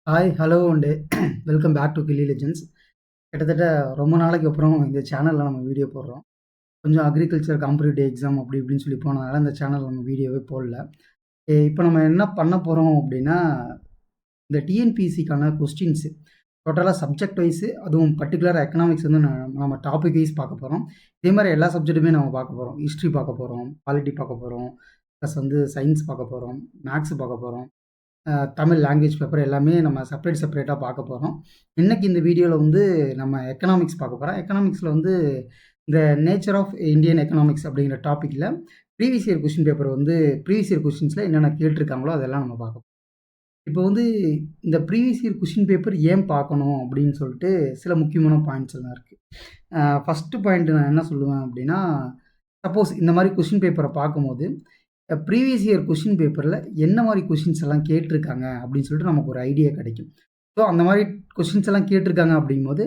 Hi, hello and welcome back to Gilli legends. கிட்டத்தட்ட ரொம்ப நாளைக்கு அப்புறம் இந்த சேனலில் நம்ம வீடியோ போடுறோம். கொஞ்சம் அக்ரிகல்ச்சர் காம்படிட்டிவ் எக்ஸாம் அப்படி இப்படின்னு சொல்லி போனதுனால இந்த சேனல் நம்ம வீடியோவே போடல. இப்போ நம்ம என்ன பண்ண போகிறோம் அப்படின்னா, இந்த டிஎன்பிஎஸ்சிக்கான கொஸ்டின்ஸு டோட்டலாக சப்ஜெக்ட் வைஸு, அதுவும் பர்டிகுலராக எக்கனாமிக்ஸ் வந்து நம்ம டாபிக் வைஸ் பார்க்க போகிறோம். இதே மாதிரி எல்லா சப்ஜெக்ட்டுமே நம்ம பார்க்க போகிறோம். ஹிஸ்ட்ரி பார்க்க போகிறோம், பாலிட்டி பார்க்க போகிறோம், ப்ளஸ் வந்து சயின்ஸ் பார்க்க போகிறோம், மேக்ஸ் பார்க்க போகிறோம். தமிழ் லாங்குவேஜ் பேப்பர் எல்லாமே நம்ம செப்பரேட்டாக பார்க்க போகிறோம். இன்றைக்கி இந்த வீடியோவில் வந்து நம்ம எக்கனாமிக்ஸ் பார்க்க போகிறோம். எக்கனாமிக்ஸில் வந்து இந்த நேச்சர் ஆஃப் இந்தியன் எக்கனாமிக்ஸ் அப்படிங்கிற டாப்பிக்கில் ப்ரீவியஸ் இயர் கொஷின் பேப்பர் வந்து ப்ரீவியஸ் இயர் கொஷின்ஸில் என்னென்ன கேட்டிருக்காங்களோ அதெல்லாம் நம்ம பார்க்க போகிறோம். இப்போ வந்து இந்த ப்ரீவியஸ் இயர் கொஷின் பேப்பர் ஏன் பார்க்கணும் அப்படின்னு சொல்லிட்டு சில முக்கியமான பாயிண்ட்ஸ் எல்லாம் இருக்குது. ஃபஸ்ட்டு பாயிண்ட் நான் என்ன சொல்லுவேன் அப்படின்னா, சப்போஸ் இந்த மாதிரி கொஷின் பேப்பரை பார்க்கும்போது ப்ரீவியஸ் இயர் கொஷின் பேப்பரில் என்ன மாதிரி கொஷின்ஸ் எல்லாம் கேட்டிருக்காங்க அப்படின்னு சொல்லிட்டு நமக்கு ஒரு ஐடியா கிடைக்கும். ஸோ அந்த மாதிரி கொஷின்ஸ் எல்லாம் கேட்டிருக்காங்க அப்படிங்கும்போது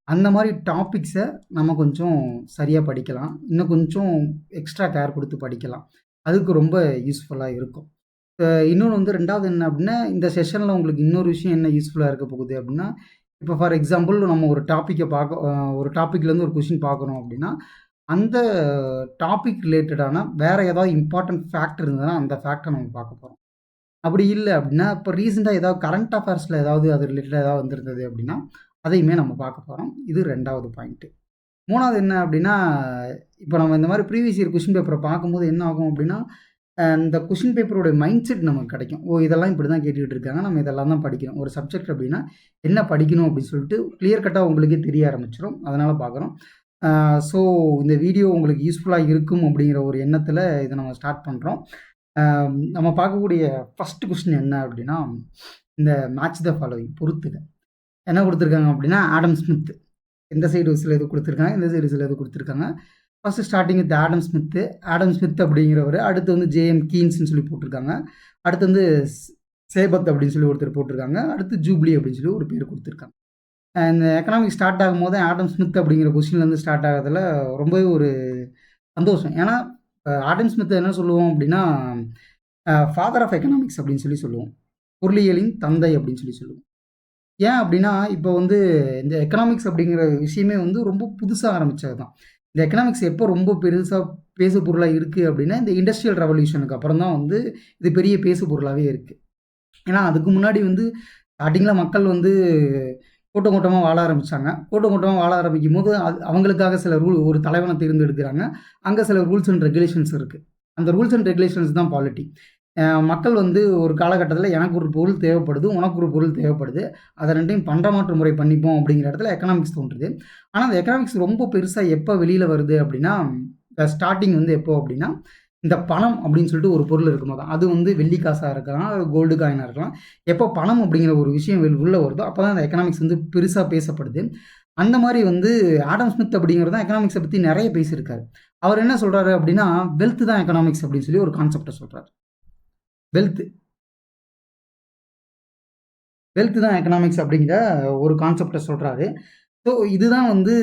அந்த மாதிரி டாபிக்ஸை நம்ம கொஞ்சம் சரியாக படிக்கலாம், இன்னும் கொஞ்சம் எக்ஸ்ட்ரா கேர் கொடுத்து படிக்கலாம். அதுக்கு ரொம்ப யூஸ்ஃபுல்லாக இருக்கும். இன்னொன்று வந்து ரெண்டாவது என்ன அப்படின்னா, இந்த செஷனில் உங்களுக்கு இன்னொரு விஷயம் என்ன யூஸ்ஃபுல்லாக இருக்க போகுது அப்படின்னா, இப்போ ஃபார் எக்ஸாம்பிள் நம்ம ஒரு டாப்பிக்கை ஒரு டாப்பிக்லேருந்து ஒரு கொஷின் பார்க்குறோம் அப்படின்னா, அந்த டாபிக் ரிலேட்டடான வேறு ஏதாவது இம்பார்ட்டன்ட் ஃபேக்ட் இருந்ததுன்னா அந்த ஃபேக்டை நம்ம பார்க்க போகிறோம். அப்படி இல்லை அப்படின்னா, இப்போ ரீசெண்டாக ஏதாவது கரண்ட் அஃபேர்ஸில் ஏதாவது அது ரிலேட்டடாக ஏதாவது வந்திருந்தது அப்படின்னா அதையுமே நம்ம பார்க்க போகிறோம். இது 2வது பாயிண்ட்டு. 3வது என்ன அப்படின்னா, இப்போ நம்ம இந்த மாதிரி ப்ரீவியஸ் இயர் கொஷின் பேப்பரை பார்க்கும்போது என்ன ஆகும் அப்படின்னா, இந்த கொஷின் பேப்பரோட மைண்ட் செட் நமக்கு கிடைக்கும். இதெல்லாம் இப்படி தான் கேட்டுக்கிட்டு இருக்காங்க, நம்ம இதெல்லாம் தான் படிக்கணும். ஒரு சப்ஜெக்ட் அப்படின்னா என்ன படிக்கணும் அப்படின்னு சொல்லிட்டு கிளியர் கட்டாக உங்களுக்கே தெரிய ஆரம்பிச்சிடும். அதனால் பார்க்குறோம். ஸோ இந்த வீடியோ உங்களுக்கு யூஸ்ஃபுல்லாக இருக்கும் அப்படிங்கிற ஒரு எண்ணத்தில் இதை நம்ம ஸ்டார்ட் பண்ணுறோம். நம்ம பார்க்கக்கூடிய ஃபஸ்ட்டு கொஸ்டின் என்ன அப்படின்னா, இந்த மேட்ச் த ஃபாலோவிங் பொறுத்துக்க என்ன கொடுத்துருக்காங்க அப்படின்னா, ஆடம் ஸ்மித் எந்த சைடு சில இது கொடுத்துருக்காங்க, இந்த சைடு சில இது கொடுத்துருக்காங்க. First starting with Adam Smith அப்படிங்கிறவர். அடுத்து வந்து ஜேஎம் கீன்ஸ்னு சொல்லி போட்டிருக்காங்க. அடுத்து வந்து சேபத் அப்படின்னு சொல்லி ஒருத்தர் போட்டிருக்காங்க. அடுத்து ஜூப்ளி அப்படின்னு சொல்லி ஒரு பேர் கொடுத்துருக்காங்க. இந்த எக்கனாமிக்ஸ் ஸ்டார்ட் ஆகும்போது ஆடம் ஸ்மித் அப்படிங்கிற கொஸ்டின்லேருந்து ஸ்டார்ட் ஆகிறதுல ரொம்பவே ஒரு சந்தோஷம். ஏன்னா ஆடம் ஸ்மித் என்ன சொல்லுவோம் அப்படின்னா, ஃபாதர் ஆஃப் எக்கனாமிக்ஸ் அப்படின்னு சொல்லி சொல்லுவோம். பொருளியலின் தந்தை அப்படின்னு சொல்லி சொல்லுவோம். ஏன் அப்படின்னா, இப்போ வந்து இந்த எக்கனாமிக்ஸ் அப்படிங்கிற விஷயமே வந்து ரொம்ப புதுசாக ஆரம்பித்தது தான். இந்த எக்கனாமிக்ஸ் எப்போ ரொம்ப பெருசாக பேசு பொருளாக இருக்குது அப்படின்னா, இந்த இண்டஸ்ட்ரியல் ரெவல்யூஷனுக்கு அப்புறம் தான் வந்து இது பெரிய பேசு பொருளாகவே இருக்குது. ஏன்னா அதுக்கு முன்னாடி வந்து ஸ்டார்டிங்கில் மக்கள் வந்து கூட்டம் கூட்டமாக வாழ ஆரம்பித்தாங்க. கூட்டம் கூட்டமாக வாழ ஆரம்பிக்கும் போது அவங்களுக்காக சில ஒரு தலைவனை தேர்ந்தெடுக்கிறாங்க. அங்கே சில ரூல்ஸ் அண்ட் ரெகுலேஷன்ஸ் இருக்குது. அந்த ரூல்ஸ் அண்ட் ரெகுலேஷன்ஸ் தான் பாலிட்டி. மக்கள் வந்து ஒரு காலகட்டத்தில் எனக்கு ஒரு பொருள் தேவைப்படுது, உனக்கு ஒரு பொருள் தேவைப்படுது, அதை ரெண்டையும் பண்டமாற்று முறை பண்ணிப்போம் அப்படிங்கிற இடத்துல எக்கனாமிக்ஸ் தோன்றுது. ஆனால் அந்த எக்கனாமிக்ஸ் ரொம்ப பெருசாக எப்போ வெளியில் வருது அப்படின்னா, ஸ்டார்டிங் வந்து எப்போ அப்படின்னா, இந்த பணம் அப்படின்னு சொல்லிட்டு ஒரு பொருள் இருக்கும்போது தான். அது வந்து வெள்ளி காசாக இருக்கலாம், கோல்டு காயினாக இருக்கலாம். எப்போ பணம் அப்படிங்கிற ஒரு விஷயம் உள்ளே வருதோ அப்போ தான் அந்த எக்கனாமிக்ஸ் வந்து பெருசாக பேசப்படுது. அந்த மாதிரி வந்து ஆடம் ஸ்மித் அப்படிங்கிறது தான் எக்கனாமிக்ஸை பற்றி நிறைய பேசியிருக்காரு. அவர் என்ன சொல்கிறாரு அப்படின்னா, வெல்த் தான் எக்கனாமிக்ஸ் அப்படின்னு சொல்லி ஒரு கான்செப்டை சொல்கிறார். வெல்த் தான் எக்கனாமிக்ஸ் அப்படிங்கிற ஒரு கான்செப்டை சொல்கிறாரு. ஸோ இதுதான் வந்து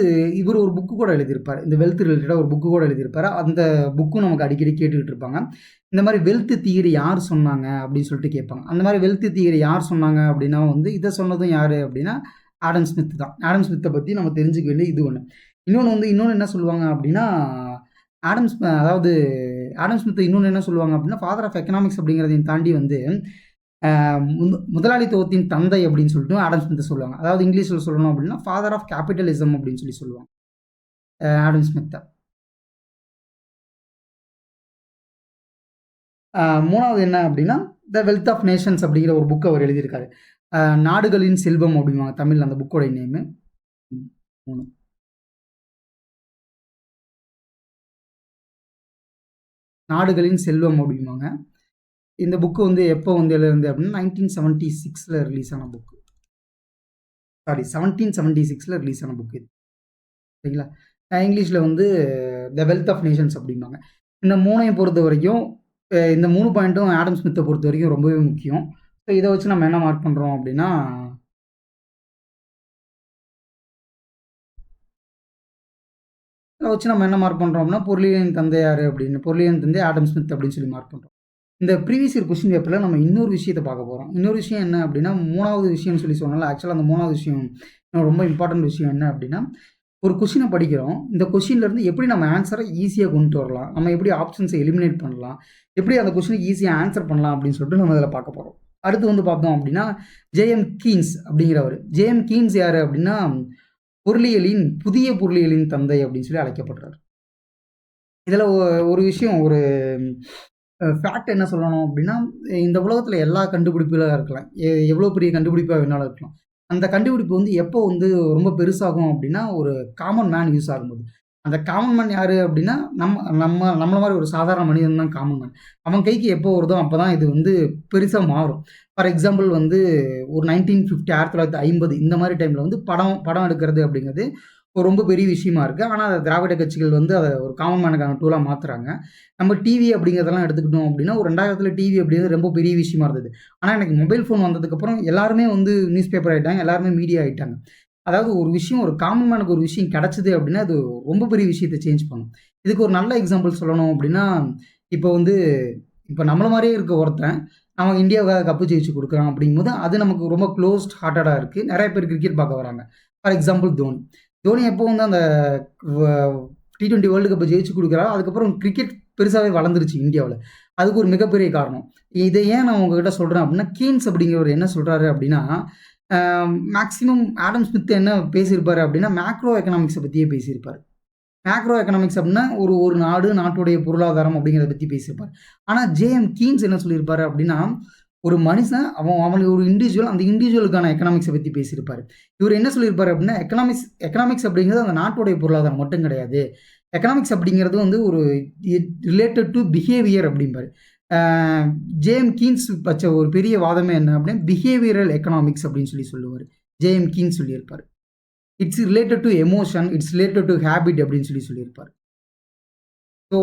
இவர் ஒரு புக்கு கூட எழுதியிருப்பார். இந்த வெல்த் ரிலேட்டடாக ஒரு புக்கு கூட எழுதியிருப்பார். அந்த புக்கும் நமக்கு அடிக்கடி கேட்டுக்கிட்டு இருப்பாங்க. இந்த மாதிரி வெல்த் தியரி யார் சொன்னாங்க அப்படின்னு சொல்லிட்டு கேட்பாங்க. அந்த மாதிரி வெல்த் தியரி யார் சொன்னாங்க அப்படின்னா வந்து இதை சொன்னதும் யார் அப்படின்னா ஆடம் ஸ்மித் தான். ஆடம் ஸ்மித்தை பற்றி நம்ம தெரிஞ்சுக்க வேண்டிய இது ஒன்று. இன்னொன்று என்ன சொல்லுவாங்க அப்படின்னா, அதாவது ஆடம் ஸ்மித் இன்னொன்று என்ன சொல்லுவாங்க அப்படின்னா, ஃபாதர் ஆஃப் எக்கனாமிக்ஸ் அப்படிங்கிறதையும் தாண்டி வந்து முதலாளித்துவத்தின் தந்தை அப்படின்னு சொல்லிட்டு ஆடம் ஸ்மித்தை சொல்லுவாங்க. அதாவது இங்கிலீஷில் சொல்லணும் அப்படின்னா ஃபாதர் ஆஃப் கேபிட்டலிசம் அப்படின்னு சொல்லி சொல்லுவாங்க ஆடம் ஸ்மித்தை. 3வது என்ன அப்படின்னா, த வெல்த் ஆஃப் நேஷன்ஸ் அப்படிங்கிற ஒரு புக் அவர் எழுதியிருக்காரு. நாடுகளின் செல்வம் அப்படிம்பாங்க தமிழ் அந்த புக்கோட நேமு. 3 நாடுகளின் செல்வம் அப்படிம்பாங்க. இந்த புக்கு வந்து எப்போ வந்து எழுதுனது அப்படின்னா 1976 ரிலீஸ் ஆன புக்கு. 1776 ரிலீஸ் ஆன புக் இது. சரிங்களா? இங்கிலீஷில் வந்து த வெல்த் ஆஃப் நேஷன்ஸ் அப்படிம்பாங்க. இந்த 3ஐயும் பொறுத்த வரைக்கும் இந்த 3 பாயிண்ட்டும் ஆடம் ஸ்மித்தை பொறுத்த வரைக்கும் ரொம்பவே முக்கியம். ஸோ இதை வச்சு நம்ம என்ன மார்க் பண்ணுறோம் அப்படின்னா, இதை வச்சு நம்ம என்ன மார்க் பண்ணுறோம் அப்படின்னா, பொருளியலின் தந்தை யார் அப்படின்னு, பொருளியலின் தந்தை ஆடம் ஸ்மித் அப்படின்னு சொல்லி மார்க் பண்ணுறோம். இந்த ப்ரீவியஸ் இயர் கொஸ்டின் பேப்பரில் நம்ம இன்னொரு விஷயத்தை பார்க்க போகிறோம். இன்னொரு விஷயம் என்ன அப்படின்னா, 3வது விஷயம்னு சொல்லி சொன்னால, ஆக்சுவலாக அந்த 3வது விஷயம் ரொம்ப இம்பார்ட்டன்ட் விஷயம் என்ன அப்படின்னா, ஒரு கொஸ்டினை படிக்கிறோம். இந்த கொஸ்டின்லேருந்து எப்படி நம்ம ஆன்சரை ஈஸியாக கொண்டு வரலாம், நம்ம எப்படி ஆப்ஷன்ஸை எலிமினேட் பண்ணலாம், எப்படி அந்த கொஸ்டினுக்கு ஈஸியாக ஆன்சர் பண்ணலாம் அப்படின்னு சொல்லிட்டு நம்ம இதில் பார்க்க போகிறோம். அடுத்து வந்து பார்த்தோம் அப்படின்னா, ஜேஎம் கீன்ஸ் அப்படிங்கிறவர். ஜேஎம் கீன்ஸ் யார் அப்படின்னா, புதிய பொருளியலின் தந்தை அப்படின்னு சொல்லி அழைக்கப்படுறாரு. இதில் ஒரு விஷயம், ஒரு ஃபேக்ட் என்ன சொல்லணும் அப்படின்னா, இந்த உலகத்தில் எல்லா கண்டுபிடிப்புகளாக இருக்கலாம், எவ்வளோ பெரிய கண்டுபிடிப்பாக வேணாலும் இருக்கலாம். அந்த கண்டுபிடிப்பு வந்து எப்போ வந்து ரொம்ப பெருசாகும் அப்படின்னா, ஒரு காமன் மேன் யூஸ் ஆகும்போது. அந்த காமன் மேன் யார் அப்படின்னா, நம்மள மாதிரி ஒரு சாதாரண மனிதன் தான் காமன் மேன். அவன் கைக்கு எப்போ வருதோ அப்போ தான் இது வந்து பெருசாக மாறும். ஃபார் எக்ஸாம்பிள் வந்து ஒரு 1950 1950 இந்த மாதிரி டைமில் வந்து படம் எடுக்கிறது அப்படிங்கிறது ஒரு ரொம்ப பெரிய விஷயமா இருக்குது. ஆனால் அதை திராவிட கட்சிகள் வந்து அதை ஒரு காமன் மேனுக்கான டூலாக மாற்றுறாங்க. நம்ம டிவி அப்படிங்கிறதெல்லாம் எடுத்துக்கிட்டோம் அப்படின்னா, ஒரு 2000 டிவி அப்படிங்கிறது ரொம்ப பெரிய விஷயமா இருந்தது. ஆனால் எனக்கு மொபைல் ஃபோன் வந்ததுக்கப்புறம் எல்லாருமே வந்து நியூஸ் பேப்பர் ஆகிட்டாங்க, எல்லாருமே மீடியா ஆகிட்டாங்க. அதாவது ஒரு விஷயம், ஒரு காமன் மேனுக்கு ஒரு விஷயம் கிடச்சிது அப்படின்னா அது ரொம்ப பெரிய விஷயத்தை சேஞ்ச் பண்ணும். இதுக்கு ஒரு நல்ல எக்ஸாம்பிள் சொல்லணும் அப்படின்னா, இப்போ நம்மள மாதிரியே இருக்க ஒருத்தன் அவன் இந்தியாவுக்காக கப்பு ஜெயிச்சு கொடுக்குறான் அப்படிங்கும்போது அது நமக்கு ரொம்ப க்ளோஸ்ட் ஹார்ட்டடாக இருக்குது. நிறைய பேர் கிரிக்கெட் பார்க்க வராங்க. ஃபார் எக்ஸாம்பிள் தோனி எப்போ வந்து அந்த T20 வேர்ல்டு கப்பை ஜெயிச்சு கொடுக்குறாரோ அதுக்கப்புறம் கிரிக்கெட் பெருசாகவே வளர்ந்துருச்சு இந்தியாவில். அதுக்கு ஒரு மிகப்பெரிய காரணம். இதை ஏன் நான் உங்ககிட்ட சொல்கிறேன் அப்படின்னா, கீன்ஸ் அப்படிங்கிறவர் என்ன சொல்கிறாரு அப்படின்னா, மேக்ஸிமம் ஆடம் ஸ்மித் என்ன பேசியிருப்பார் அப்படின்னா, மேக்ரோ எக்கனாமிக்ஸை பற்றியே பேசியிருப்பார். மேக்ரோ எக்கனாமிக்ஸ் அப்படின்னா ஒரு நாட்டுடைய பொருளாதாரம் அப்படிங்கிறத பற்றி பேசியிருப்பார். ஆனால் ஜேஎம் கீன்ஸ் என்ன சொல்லியிருப்பாரு அப்படின்னா, ஒரு மனுஷன் அவனுக்கு ஒரு இண்டிவிஜுவல், அந்த இண்டிவிஜுவலுக்கான எக்கனாமிக்ஸை பற்றி பேசியிருப்பார். இவர் என்ன சொல்லியிருப்பார் அப்படின்னா, எக்கனாமிக்ஸ் அப்படிங்கிறது அந்த நாட்டுடைய பொருளாதாரம் மட்டும் கிடையாது. எக்கனாமிக்ஸ் அப்படிங்கிறது வந்து ஒரு ரிலேட்டட் டு பிஹேவியர் அப்படிம்பார். ஜேஎம் கீன்ஸ் வச்ச ஒரு பெரிய வாதமே என்ன அப்படின்னா, பிஹேவியரல் எக்கனாமிக்ஸ் அப்படின்னு சொல்லுவார். ஜேஎம் கீன்ஸ் சொல்லியிருப்பார். It's related to emotion, it's related to habit அப்படின்னு சொல்லியிருப்பார். ஸோ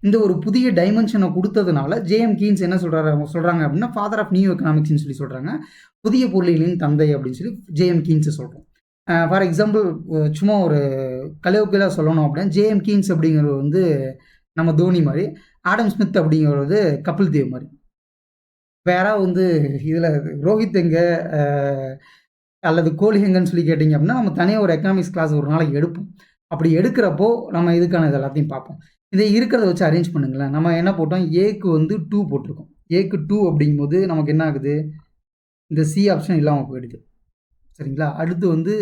இந்த ஒரு புதிய டைமென்ஷனை கொடுத்ததுனால ஜேஎம் கீன்ஸ் என்ன சொல்கிறாங்க அப்படின்னா, ஃபாதர் ஆஃப் நியூ எக்கனாமிக்ஸ்னு சொல்கிறாங்க. புதிய பொருளியலின் தந்தை அப்படின்னு சொல்லி ஜேஎம் கீன்ஸை சொல்கிறோம். ஃபார் எக்ஸாம்பிள் சும்மா ஒரு கலவுக்கெல்லாம் சொல்லணும் அப்படின்னா, ஜேஎம் கீன்ஸ் அப்படிங்கிறது வந்து நம்ம தோனி மாதிரி, ஆடம் ஸ்மித் அப்படிங்கிறது கபில் தேவ் மாதிரி. வேற வந்து இதில் ரோஹித் எங்கே அல்லது கோலி எங்கன்னு சொல்லி கேட்டிங்க அப்படின்னா, நம்ம தனியாக ஒரு எக்கனாமிக்ஸ் கிளாஸ் ஒரு நாளைக்கு எடுப்போம். அப்படி எடுக்கிறப்போ நம்ம இதுக்கான இது எல்லாத்தையும் பார்ப்போம். இதை இருக்கிறத வச்சு அரேஞ்ச் பண்ணுங்களேன். நம்ம என்ன போட்டோம், ஏக்கு வந்து 2 போட்டிருக்கோம். ஏக்கு 2 அப்படிங்கும்போது நமக்கு என்ன ஆகுது, இந்த சி ஆப்ஷன் இல்லாமல் போயிடுது. சரிங்களா? அடுத்து வந்து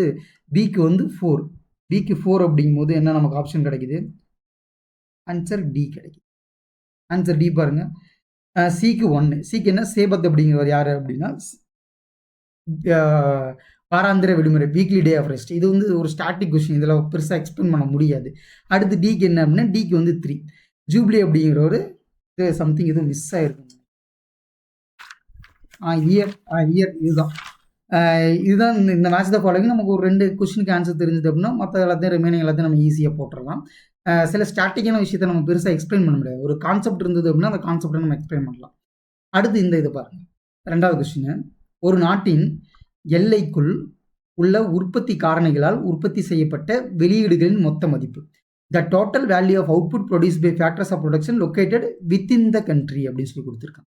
பிக்கு வந்து 4. பிக்கு 4 அப்படிங்கும்போது என்ன நமக்கு ஆப்ஷன் கிடைக்குது, ஆன்சர் டி கிடைக்குது. ஆன்சர் டி பாருங்க. சிக்கு 1. சிக்கு என்ன, சேபத் அப்படிங்கிறவர் யார் அப்படின்னா, வாராந்திர விடுமுறை, வீக்லி டே ஆஃப் ரெஸ்ட். இது வந்து ஒரு ஸ்டாட்டிக் கொஸ்டின், இதில் பெருசாக எக்ஸ்பிளைன் பண்ண முடியாது. அடுத்து டிக்கு என்ன அப்படின்னா, டிக்கு வந்து 3. ஜூப்ளி அப்படிங்கிற ஒரு சம்திங் எதுவும் மிஸ் ஆகிருக்கும். இதுதான் இந்த மேட்ச் தான் ஃபாலோவிங். நமக்கு ஒரு 2 கொஸ்டினுக்கு ஆன்சர் தெரிஞ்சது அப்படின்னா மற்ற எல்லாத்தையும் ரிமைனிங் எல்லாத்தையும் நம்ம ஈஸியாக போட்டுடலாம். சில ஸ்டாட்டிக்கான விஷயத்தை நம்ம பெருசாக எக்ஸ்பிளைன் பண்ண முடியாது. ஒரு கான்செப்ட் இருந்தது அப்படின்னா அந்த கான்செப்டை நம்ம எக்ஸ்பிளைன் பண்ணலாம். அடுத்து இந்த இது பாருங்கள், 2வது கொஸ்டின். ஒரு நாட்டின் எல்லைக்குள் உள்ள உற்பத்தி காரணிகளால் உற்பத்தி செய்யப்பட்ட வெளியீடுகளின் மொத்த மதிப்பு. The total value of output produce by factors of production located within the country அப்படின்னு சொல்லி கொடுத்துருக்காங்க.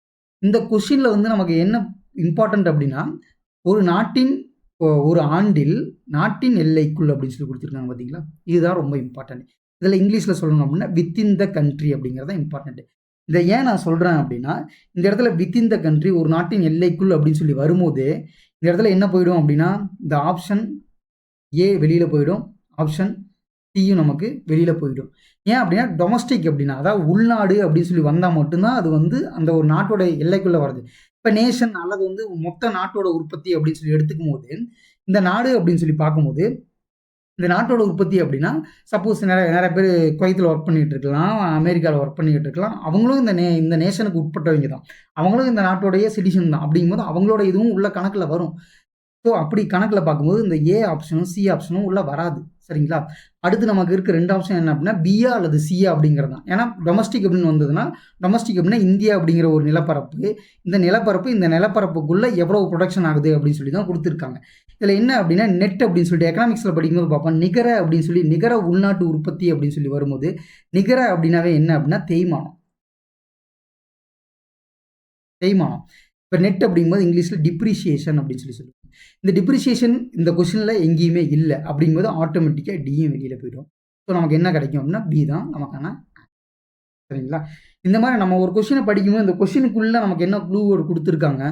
இந்த கொஸ்டினில் வந்து நமக்கு என்ன இம்பார்ட்டன்ட் அப்படின்னா, ஒரு ஆண்டில் நாட்டின் எல்லைக்குள் அப்படின்னு சொல்லி கொடுத்துருக்காங்க பார்த்தீங்களா, இதுதான் ரொம்ப இம்பார்ட்டன்ட். இதில் இங்கிலீஷில் சொல்லணும் அப்படின்னா வித்தின் த கண்ட்ரி அப்படிங்கிறது தான் இம்பார்ட்டன்ட். இதை ஏன் நான் சொல்கிறேன் அப்படின்னா, இந்த இடத்துல வித்தின் த கண்ட்ரி, ஒரு நாட்டின் எல்லைக்குள் அப்படின்னு சொல்லி வரும்போது இந்த இடத்துல என்ன போயிடும் அப்படின்னா, இந்த ஆப்ஷன் ஏ வெளியில் போயிடும், ஆப்ஷன் சியும் நமக்கு வெளியில் போயிடும். ஏன் அப்படின்னா, டொமஸ்டிக் அப்படின்னா அதாவது உள்நாடு அப்படின்னு சொல்லி வந்தால் மட்டும்தான் அது வந்து அந்த ஒரு நாட்டோட எல்லைக்குள்ளே வருது. இப்போ நேஷன் அல்லது வந்து மொத்த நாட்டோட உற்பத்தி அப்படின்னு சொல்லி எடுத்துக்கும் போது, இந்த நாடு அப்படின்னு சொல்லி பார்க்கும்போது, இந்த நாட்டோட உற்பத்தி அப்படின்னா சப்போஸ் நிறைய பேர் குவைத்தில் ஒர்க் பண்ணிகிட்டு இருக்கலாம், அமெரிக்காவில் ஒர்க் பண்ணிக்கிட்டு இருக்கலாம். அவங்களும் இந்த நேஷனுக்கு உட்பட்டவங்க தான், அவங்களும் இந்த நாட்டோடைய சிட்டிசன் தான். அப்படிங்கும்போது அவங்களோட இதுவும் உள்ள கணக்கில் வரும். ஸோ அப்படி கணக்கில் பார்க்கும்போது இந்த ஏ ஆப்ஷனும் சி ஆப்ஷனும் உள்ளே வராது. சரிங்களா? அடுத்து நமக்கு இருக்க 2 ஆப்ஷன் என்ன அப்படின்னா, பியா அல்லது சியா அப்படிங்கிறது தான். ஏன்னா டொமஸ்டிக் அப்படின்னு வந்ததுன்னா, டொமஸ்டிக் அப்படின்னா இந்தியா அப்படிங்கிற ஒரு நிலப்பரப்பு, இந்த நிலப்பரப்புக்குள்ளே எவ்வளோ ப்ரொடக்ஷன் ஆகுது அப்படின்னு சொல்லி தான் கொடுத்துருக்காங்க. இதில் என்ன அப்படின்னா, நெட் அப்படின்னு சொல்லிட்டு எக்கனாமிக்ஸில் படிக்கும்போது பார்ப்போம், நிகர அப்படின்னு சொல்லி நிகர உள்நாட்டு உற்பத்தி அப்படின்னு சொல்லி வரும்போது, நிகர அப்படின்னாவே என்ன அப்படின்னா தேய்மானம். தேய்மானம். இப்போ நெட் அப்படிங்கும்போது இங்கிலீஷில் டிப்ரிஷியேஷன் அப்படின்னு சொல்லுவோம். இந்த டிப்ரிஷியேஷன் இந்த கொஷினில் எங்கேயுமே இல்லை அப்படிங்கும்போது ஆட்டோமேட்டிக்காக டியும் வெளியில் போயிடும். ஸோ நமக்கு என்ன கிடைக்கும் அப்படின்னா பி தான் நமக்கான. சரிங்களா? இந்த மாதிரி நம்ம ஒரு கொஷினை படிக்கும்போது இந்த கொஷினுக்குள்ளே நமக்கு என்ன க்ளூவோடு கொடுத்துருக்காங்க,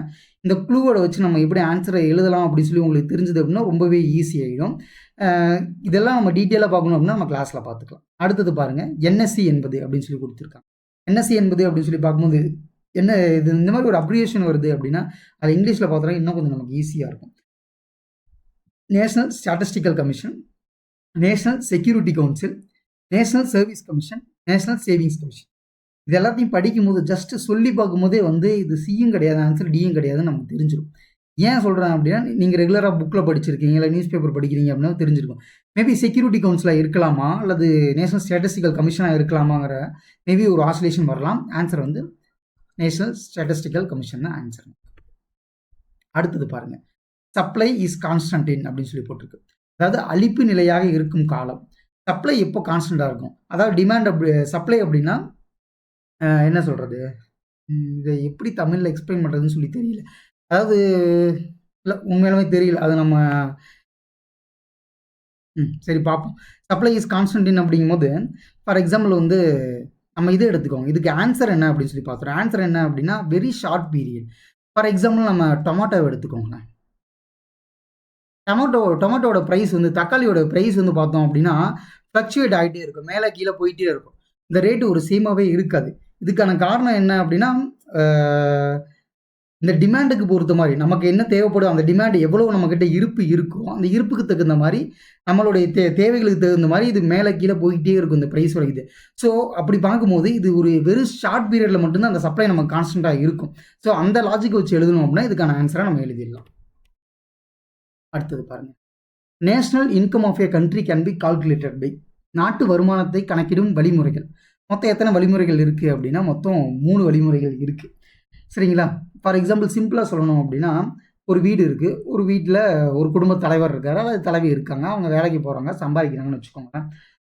இந்த க்ளூவோட வச்சு நம்ம எப்படி ஆன்சரை எழுதலாம் அப்படின்னு சொல்லி உங்களுக்கு தெரிஞ்சது அப்படின்னா ரொம்பவே ஈஸியாகிடும். இதெல்லாம் நம்ம டீட்டெயிலாக பார்க்கணும் அப்படின்னா நம்ம கிளாஸில் பார்த்துக்கலாம். அடுத்தது பாருங்கள், என்எஸ்சி என்பது அப்படின்னு சொல்லி கொடுத்துருக்காங்க. என்எஸ்சி என்பது அப்படின்னு சொல்லி பார்க்கும்போது என்ன இது இந்த மாதிரி ஒரு அப்ரிவேஷன் வருது அப்படின்னா அது இங்கிலீஷில் பார்த்தோன்னா இன்னும் கொஞ்சம் நமக்கு ஈஸியாக இருக்கும். National statistical commission, national security council, national service commission, national savings commission. இது எல்லாத்தையும் படிக்கும்போது ஜஸ்ட் சொல்லி பார்க்கும்போதே வந்து இது சியும் கிடையாது, ஆன்சர் டியும் கிடையாதுன்னு நமக்கு தெரிஞ்சிடும். ஏன் சொல்கிறேன் அப்படின்னா நீங்கள் ரெகுலராக புக்கில் படிச்சிருக்கீங்க, இல்லை நியூஸ் பேப்பர் படிக்கிறீங்க அப்படின்னா தெரிஞ்சிருக்கும். மேபி செக்யூரிட்டி கவுன்சிலாக இருக்கலாமா அல்லது நேஷனல் ஸ்டாட்டிஸ்டிக்கல் கமிஷனாக இருக்கலாமாங்கிற மேபி ஒரு ஆசிலேஷன் வரலாம். ஆன்சர் வந்து நேஷனல் ஸ்டாட்டிஸ்டிக்கல் கமிஷன் தான் ஆன்சர். அடுத்தது பாருங்கள், சப்ளை இஸ் கான்ஸ்டன்டின் அப்படின்னு சொல்லி போட்டிருக்கு. அதாவது அளிப்பு நிலையாக இருக்கும் காலம். சப்ளை எப்போ கான்ஸ்டண்ட்டாக இருக்கும், அதாவது டிமாண்ட் சப்ளை அப்படின்னா என்ன சொல்கிறது, இதை எப்படி தமிழில் எக்ஸ்பிளைன் பண்ணுறதுன்னு சொல்லி தெரியல. அதாவது இல்லை உண்மையிலுமே தெரியல, அது நம்ம சரி பார்ப்போம். சப்ளை இஸ் கான்ஸ்டன்டின் அப்படிங்கும்போது ஃபார் எக்ஸாம்பிள் வந்து நம்ம இது எடுத்துக்கோங்க. இதுக்கு ஆன்சர் என்ன அப்படின்னு சொல்லி பார்த்துறோம். ஆன்சர் என்ன அப்படின்னா very short period. For example நம்ம டொமேட்டோவை எடுத்துக்கோங்களேன். டொமேட்டோட ப்ரைஸ் வந்து தக்காளியோட ப்ரைஸ் வந்து பார்த்தோம் அப்படின்னா ஃப்ளக்சுவேட் ஆகிட்டே இருக்கும், மேலே கீழே போயிட்டே இருக்கும். இந்த ரேட்டு ஒரு சேமாகவே இருக்காது. இதுக்கான காரணம் என்ன அப்படின்னா இந்த டிமாண்டுக்கு பொறுத்த மாதிரி நமக்கு என்ன தேவைப்படும், அந்த டிமாண்டு எவ்வளோ நம்மக்கிட்ட இருப்பு இருக்கோ அந்த இருப்புக்கு தகுந்த மாதிரி நம்மளுடைய தேவைகளுக்கு தகுந்த மாதிரி இது மேலே கீழே போய்கிட்டே இருக்கும் இந்த ப்ரைஸோட இது. ஸோ அப்படி பார்க்கும்போது இது ஒரு வெறும் ஷார்ட் பீரியடில் மட்டும்தான் அந்த சப்ளை நமக்கு கான்ஸ்டண்ட்டாக இருக்கும். ஸோ அந்த லாஜிக்கை வச்சு எழுதணும் அப்படின்னா இதுக்கான ஆன்சரை நம்ம எழுதிடலாம். அடுத்தது பாருங்கள், national income of a country can be calculated by. நாட்டு வருமானத்தை கணக்கிடும் வழிமுறைகள். மொத்தம் எத்தனை வழிமுறைகள் இருக்குது அப்படின்னா மொத்தம் 3 வழிமுறைகள் இருக்குது. சரிங்களா? ஃபார் எக்ஸாம்பிள் சிம்பிளாக சொல்லணும் அப்படின்னா ஒரு வீடு இருக்குது, ஒரு வீட்டில் ஒரு குடும்ப தலைவர் இருக்கார் அல்லது தலைவி இருக்காங்க, அவங்க வேலைக்கு போகிறாங்க, சம்பாதிக்கிறாங்கன்னு வச்சுக்கோங்க.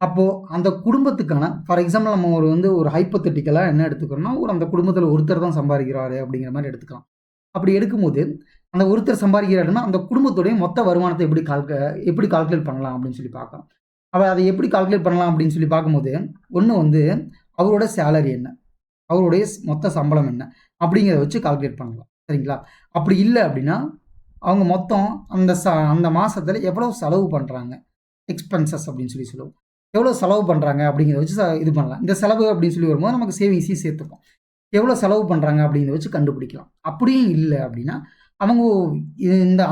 அப்போது அந்த குடும்பத்துக்கான ஃபார் எக்ஸாம்பிள் நம்ம ஒரு ஹைப்போதெட்டிக்கலாக என்ன எடுத்துக்கிறோம்னா அந்த குடும்பத்தில் ஒருத்தர் தான் சம்பாதிக்கிறாரு அப்படிங்கிற மாதிரி எடுத்துக்கலாம். அப்படி எடுக்கும்போது அந்த ஒருத்தர் சம்பாதிக்கிறாருன்னா அந்த குடும்பத்துடைய மொத்த வருமானத்தை எப்படி கால்குலேட் பண்ணலாம் அப்படின்னு சொல்லி பார்க்கலாம். அதை எப்படி கால்குலேட் பண்ணலாம் அப்படின்னு சொல்லி பார்க்கும்போது ஒன்று அவரோட சேலரி என்ன, அவருடைய மொத்த சம்பளம் என்ன அப்படிங்கிறத வச்சு கால்குலேட் பண்ணலாம். சரிங்களா? அப்படி இல்லை அப்படின்னா அவங்க மொத்தம் அந்த மாதத்தில் எவ்வளோ செலவு பண்ணுறாங்க, எக்ஸ்பென்சஸ் அப்படின்னு சொல்லி சொல்லுவோம். எவ்வளோ செலவு பண்ணுறாங்க அப்படிங்கிறத வச்சு இது பண்ணலாம். இந்த செலவு அப்படின்னு சொல்லி வரும்போது நமக்கு சேவிங்ஸையும் சேர்த்துப்போம். எவ்வளோ செலவு பண்ணுறாங்க அப்படிங்கிறத வச்சு கண்டுபிடிக்கலாம். அப்படியும் இல்லை அப்படின்னா அவங்க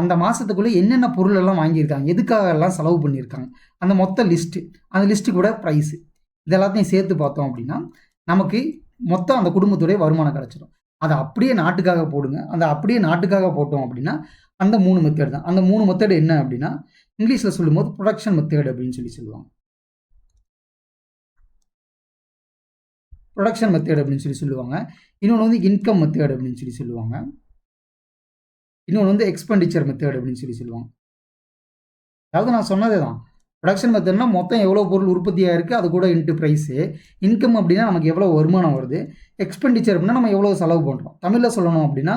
அந்த மாதத்துக்குள்ளே என்னென்ன பொருள் எல்லாம் வாங்கியிருக்காங்க, எதுக்காக எல்லாம் செலவு பண்ணியிருக்காங்க, அந்த மொத்த லிஸ்ட்டு, அந்த லிஸ்ட்டு கூட ப்ரைஸு இது எல்லாத்தையும் சேர்த்து பார்த்தோம் அப்படின்னா நமக்கு மொத்தம் அந்த குடும்பத்துடைய வருமானம் கிடச்சிடும். அதை அப்படியே நாட்டுக்காக போடுங்க. அந்த அப்படியே நாட்டுக்காக போட்டோம் அப்படின்னா அந்த 3 மெத்தட் தான். அந்த 3 மெத்தட் என்ன அப்படின்னா இங்கிலீஷில் சொல்லும்போது ப்ரொடக்ஷன் மெத்தட் அப்படின்னு சொல்லி சொல்லுவாங்க. ப்ரொடக்ஷன் மெத்தட் அப்படின்னு சொல்லி சொல்லுவாங்க. இன்னொன்று இன்கம் மெத்தட் அப்படின்னு சொல்லி சொல்லுவாங்க. இன்னொன்று எக்ஸ்பெண்டிச்சர் மெத்தட் அப்படின்னு சொல்லி சொல்லுவாங்க. அதாவது நான் சொன்னதே தான். ப்ரொடக்ஷன் மெத்தட்னா மொத்தம் எவ்வளோ பொருள் உற்பத்தியாக இருக்குது அது கூட இன்ட்டு ப்ரைஸு. இன்கம் அப்படின்னா நமக்கு எவ்வளோ வருமானம் வருது. எக்ஸ்பெண்டிச்சர் அப்படின்னா நம்ம எவ்வளோ செலவு பண்ணுறோம். தமிழில் சொல்லணும் அப்படின்னா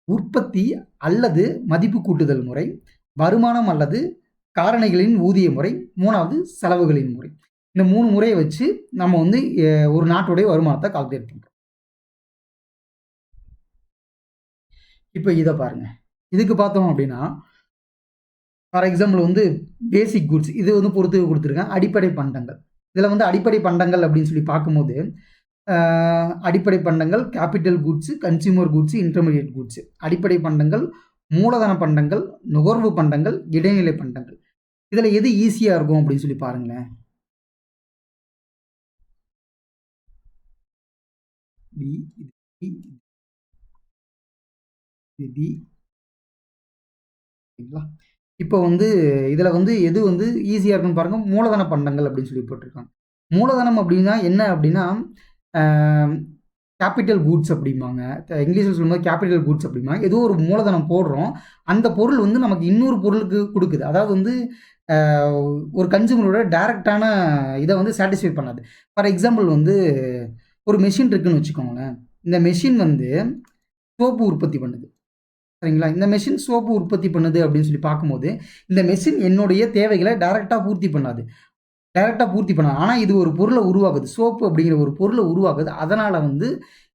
உற்பத்தி அல்லது மதிப்பு கூட்டுதல் முறை, வருமானம் அல்லது காரணிகளின் ஊதிய முறை, 3வது செலவுகளின் முறை. இந்த 3 முறையை வச்சு நம்ம ஒரு நாட்டுடைய வருமானத்தை கால்குலேட் பண்ணுறோம். இப்போ இதை பாருங்கள். இதுக்கு பார்த்தோம் அப்படின்னா ஃபார் எக்ஸாம்பிள் பேசிக் குட்ஸ் இது பொறுத்து கொடுத்துருக்கேன். அடிப்படை பண்டங்கள். இதில் அடிப்படை பண்டங்கள் அப்படின்னு சொல்லி பார்க்கும்போது அடிப்படை பண்டங்கள், capital goods, consumer goods, intermediate goods. அடிப்படை பண்டங்கள், மூலதன பண்டங்கள், நுகர்வு பண்டங்கள், இடைநிலை பண்டங்கள். இதில் எது ஈஸியாக இருக்கும் அப்படின்னு சொல்லி பாருங்களேன். இப்போ இதில் எது ஈஸியாக இருக்குன்னு பாருங்கள். மூலதன பண்டங்கள் அப்படின்னு சொல்லி போட்டிருக்காங்க. மூலதனம் அப்படின்னா என்ன அப்படின்னா கேபிட்டல் குட்ஸ் அப்படிம்பாங்க. இங்கிலீஷில் சொல்லும்போது கேபிட்டல் குட்ஸ் அப்படிம்பாங்க. ஏதோ ஒரு மூலதனம் போடுறோம், அந்த பொருள் நமக்கு இன்னொரு பொருளுக்கு கொடுக்குது. அதாவது ஒரு கன்சூமரோட டைரக்டான இதை சாட்டிஸ்ஃபை பண்ணாது. ஃபார் எக்ஸாம்பிள் ஒரு மெஷின் இருக்குன்னு வச்சுக்கோங்களேன். இந்த மெஷின் சோப்பு உற்பத்தி பண்ணுது. சரிங்களா? இந்த மெஷின் சோப்பு உற்பத்தி பண்ணுது அப்படின்னு சொல்லி பார்க்கும்போது, இந்த மெஷின் என்னுடைய தேவைகளை டைரக்ட்டா பூர்த்தி பண்ணாது. ஆனா இது ஒரு பொருள உருவாக்குது. சோப்பு அப்படிங்கிற ஒரு பொருள உருவாக்குது. அதனால வந்து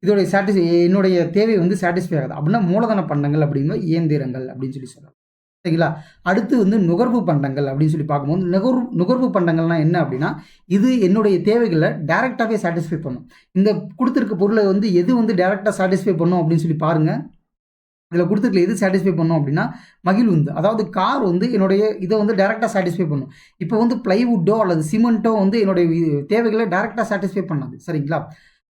இதோடைய என்னுடைய தேவை வந்து சாட்டிஸ்ஃபை ஆகுது. அப்படின்னா மூலதன பண்டங்கள் அப்படிங்கிற இயந்திரங்கள் அப்படின்னு சொல்லி சொல்லலாம். சரிங்களா? அடுத்து வந்து நுகர்வு பண்டங்கள் அப்படின்னு சொல்லி பார்க்கும்போது, நுகர்வு பண்டங்கள்னா என்ன அப்படின்னா, இது என்னுடைய தேவைகள டைரக்ட்டாவே சாட்டிஸ்ஃபை பண்ணும். இந்த குடுத்திருக்க பொருள வந்து எது வந்து டைரக்ட்டா சாட்டிஸ்ஃபை பண்ணும் அப்படின்னு சொல்லி பாருங்க. இதில குடுத்துருக்கல எது சாட்டிஸ்ஃபை பண்ணும் அப்படின்னா, மகிழுந்து. அதாவது கார் வந்து என்னுடைய இத வந்து டைரக்ட்டா சாட்டிஸ்ஃபை பண்ணும். இப்போ வந்து பிளைவுட்டோ அல்லது சிமெண்ட்டோ வந்து என்னுடைய தேவைகள டைரக்ட்டா சாட்டிஸ்ஃபை பண்ணாது. சரிங்களா?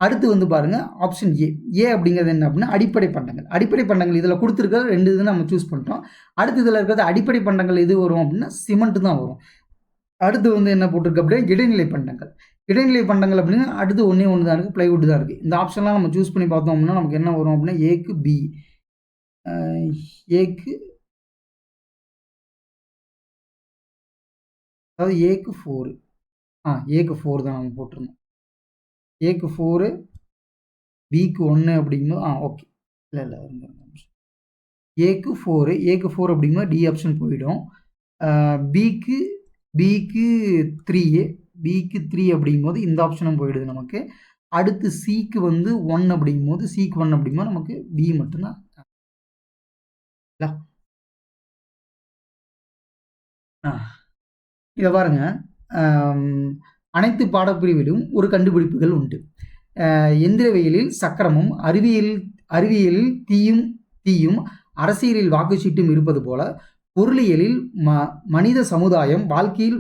அடுத்து வந்து பாருங்க ஆப்ஷன் ஏ. ஏ அப்படிங்கிறது என்ன அப்படின்னா, அடிப்படை பண்டங்கள். அடிப்படை பண்டங்கள் இதில குடுத்துருக்கிறது 2 இது நம்ம சூஸ் பண்ணிட்டோம். அடுத்து இதில இருக்கிறது அடிப்படை பண்டங்கள் எது வரும் அப்படின்னா, சிமெண்ட் தான் வரும். அடுத்து வந்து என்ன போட்டிருக்கு அப்படின்னா, இடைநிலை பண்டங்கள். இடைநிலை பண்டங்கள் அப்படின்னா, அடுத்து ஒண்ணே ஒண்ணு தான் இருக்கு. பிளைவுட் தான் இருக்கு. இந்த ஆப்ஷன்லாம் நம்ம சூஸ் பண்ணி பார்த்தோம் அப்படின்னா, நமக்கு என்ன வரும் அப்படின்னா, ஏக்கு பி. ஏக்கு அதாவது ஏக்கு 4. ஏக்கு 4 தான் நம்ம போட்டிருந்தோம். ஏக்கு 4, பிக்கு 1 அப்படிங்கும்போது ஓகே. இல்ல இருங்க ஒரு நிமிஷம். ஏக்கு 4 அப்படிங்கும்போது டி ஆப்ஷன் போயிடும். பிக்கு பிக்கு 3 பிக்கு 3 அப்படிங்கும்போது இந்த ஆப்ஷனும் போயிடுது நமக்கு. அடுத்து சிக்கு வந்து 1 அப்படிங்கும்போது சிக்கு 1 அப்படிங்கும்போது நமக்கு பி மட்டும் தான். இத பாருங்க. அனைத்து பாடப்பிரிவிலும் ஒரு கண்டுபிடிப்புகள் உண்டு. எந்திரவியலில் சக்கரமும், அறிவியலில் தீயும், அரசியலில் வாக்குச்சீட்டும் இருப்பது போல, பொருளியலில் மனித சமுதாயம், வாழ்க்கையில்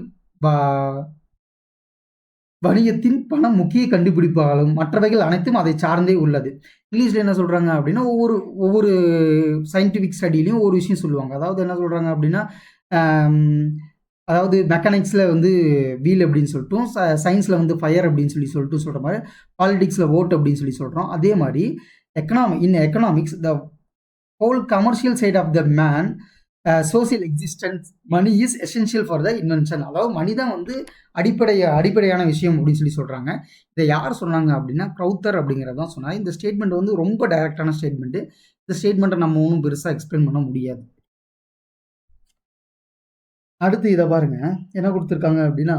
வணிகத்தின் பணம் முக்கிய கண்டுபிடிப்பாலும் மற்றவைகள் அனைத்தும் அதை சார்ந்தே உள்ளது. இங்கிலீஷ்ல என்ன சொல்றாங்க அப்படின்னா, ஒவ்வொரு சயின்டிஃபிக் ஸ்டடியிலையும் ஒரு விஷயம் சொல்லுவாங்க. அதாவது என்ன சொல்றாங்க அப்படின்னா, அதாவது மெக்கானிக்ஸ்ல வந்து வீல் அப்படின்னு சொல்லிட்டும், சயின்ஸ்ல வந்து ஃபயர் அப்படின்னு சொல்லிட்டு சொல்ற மாதிரி, பாலிடிக்ஸ்ல வோட் அப்படின்னு சொல்றோம். அதே மாதிரி in economics the whole commercial side of the man social existence money is essential for the invention. அதாவது மனிதன் வந்து அடிப்படையான விஷயம் அப்படின்னு சொல்றாங்க. இதை யார் சொன்னாங்க அப்படின்னா, க்ரௌத்தர் அப்படிங்கிறது தான் சொன்னாங்க. இந்த ஸ்டேட்மெண்ட் வந்து ரொம்ப டைரக்டான ஸ்டேட்மெண்ட். இந்த ஸ்டேட்மெண்ட்டை நம்ம ஒன்றும் பெருசாக எக்ஸ்பிளைன் பண்ண முடியாது. அடுத்து இதை பாருங்க என்ன கொடுத்துருக்காங்க அப்படின்னா,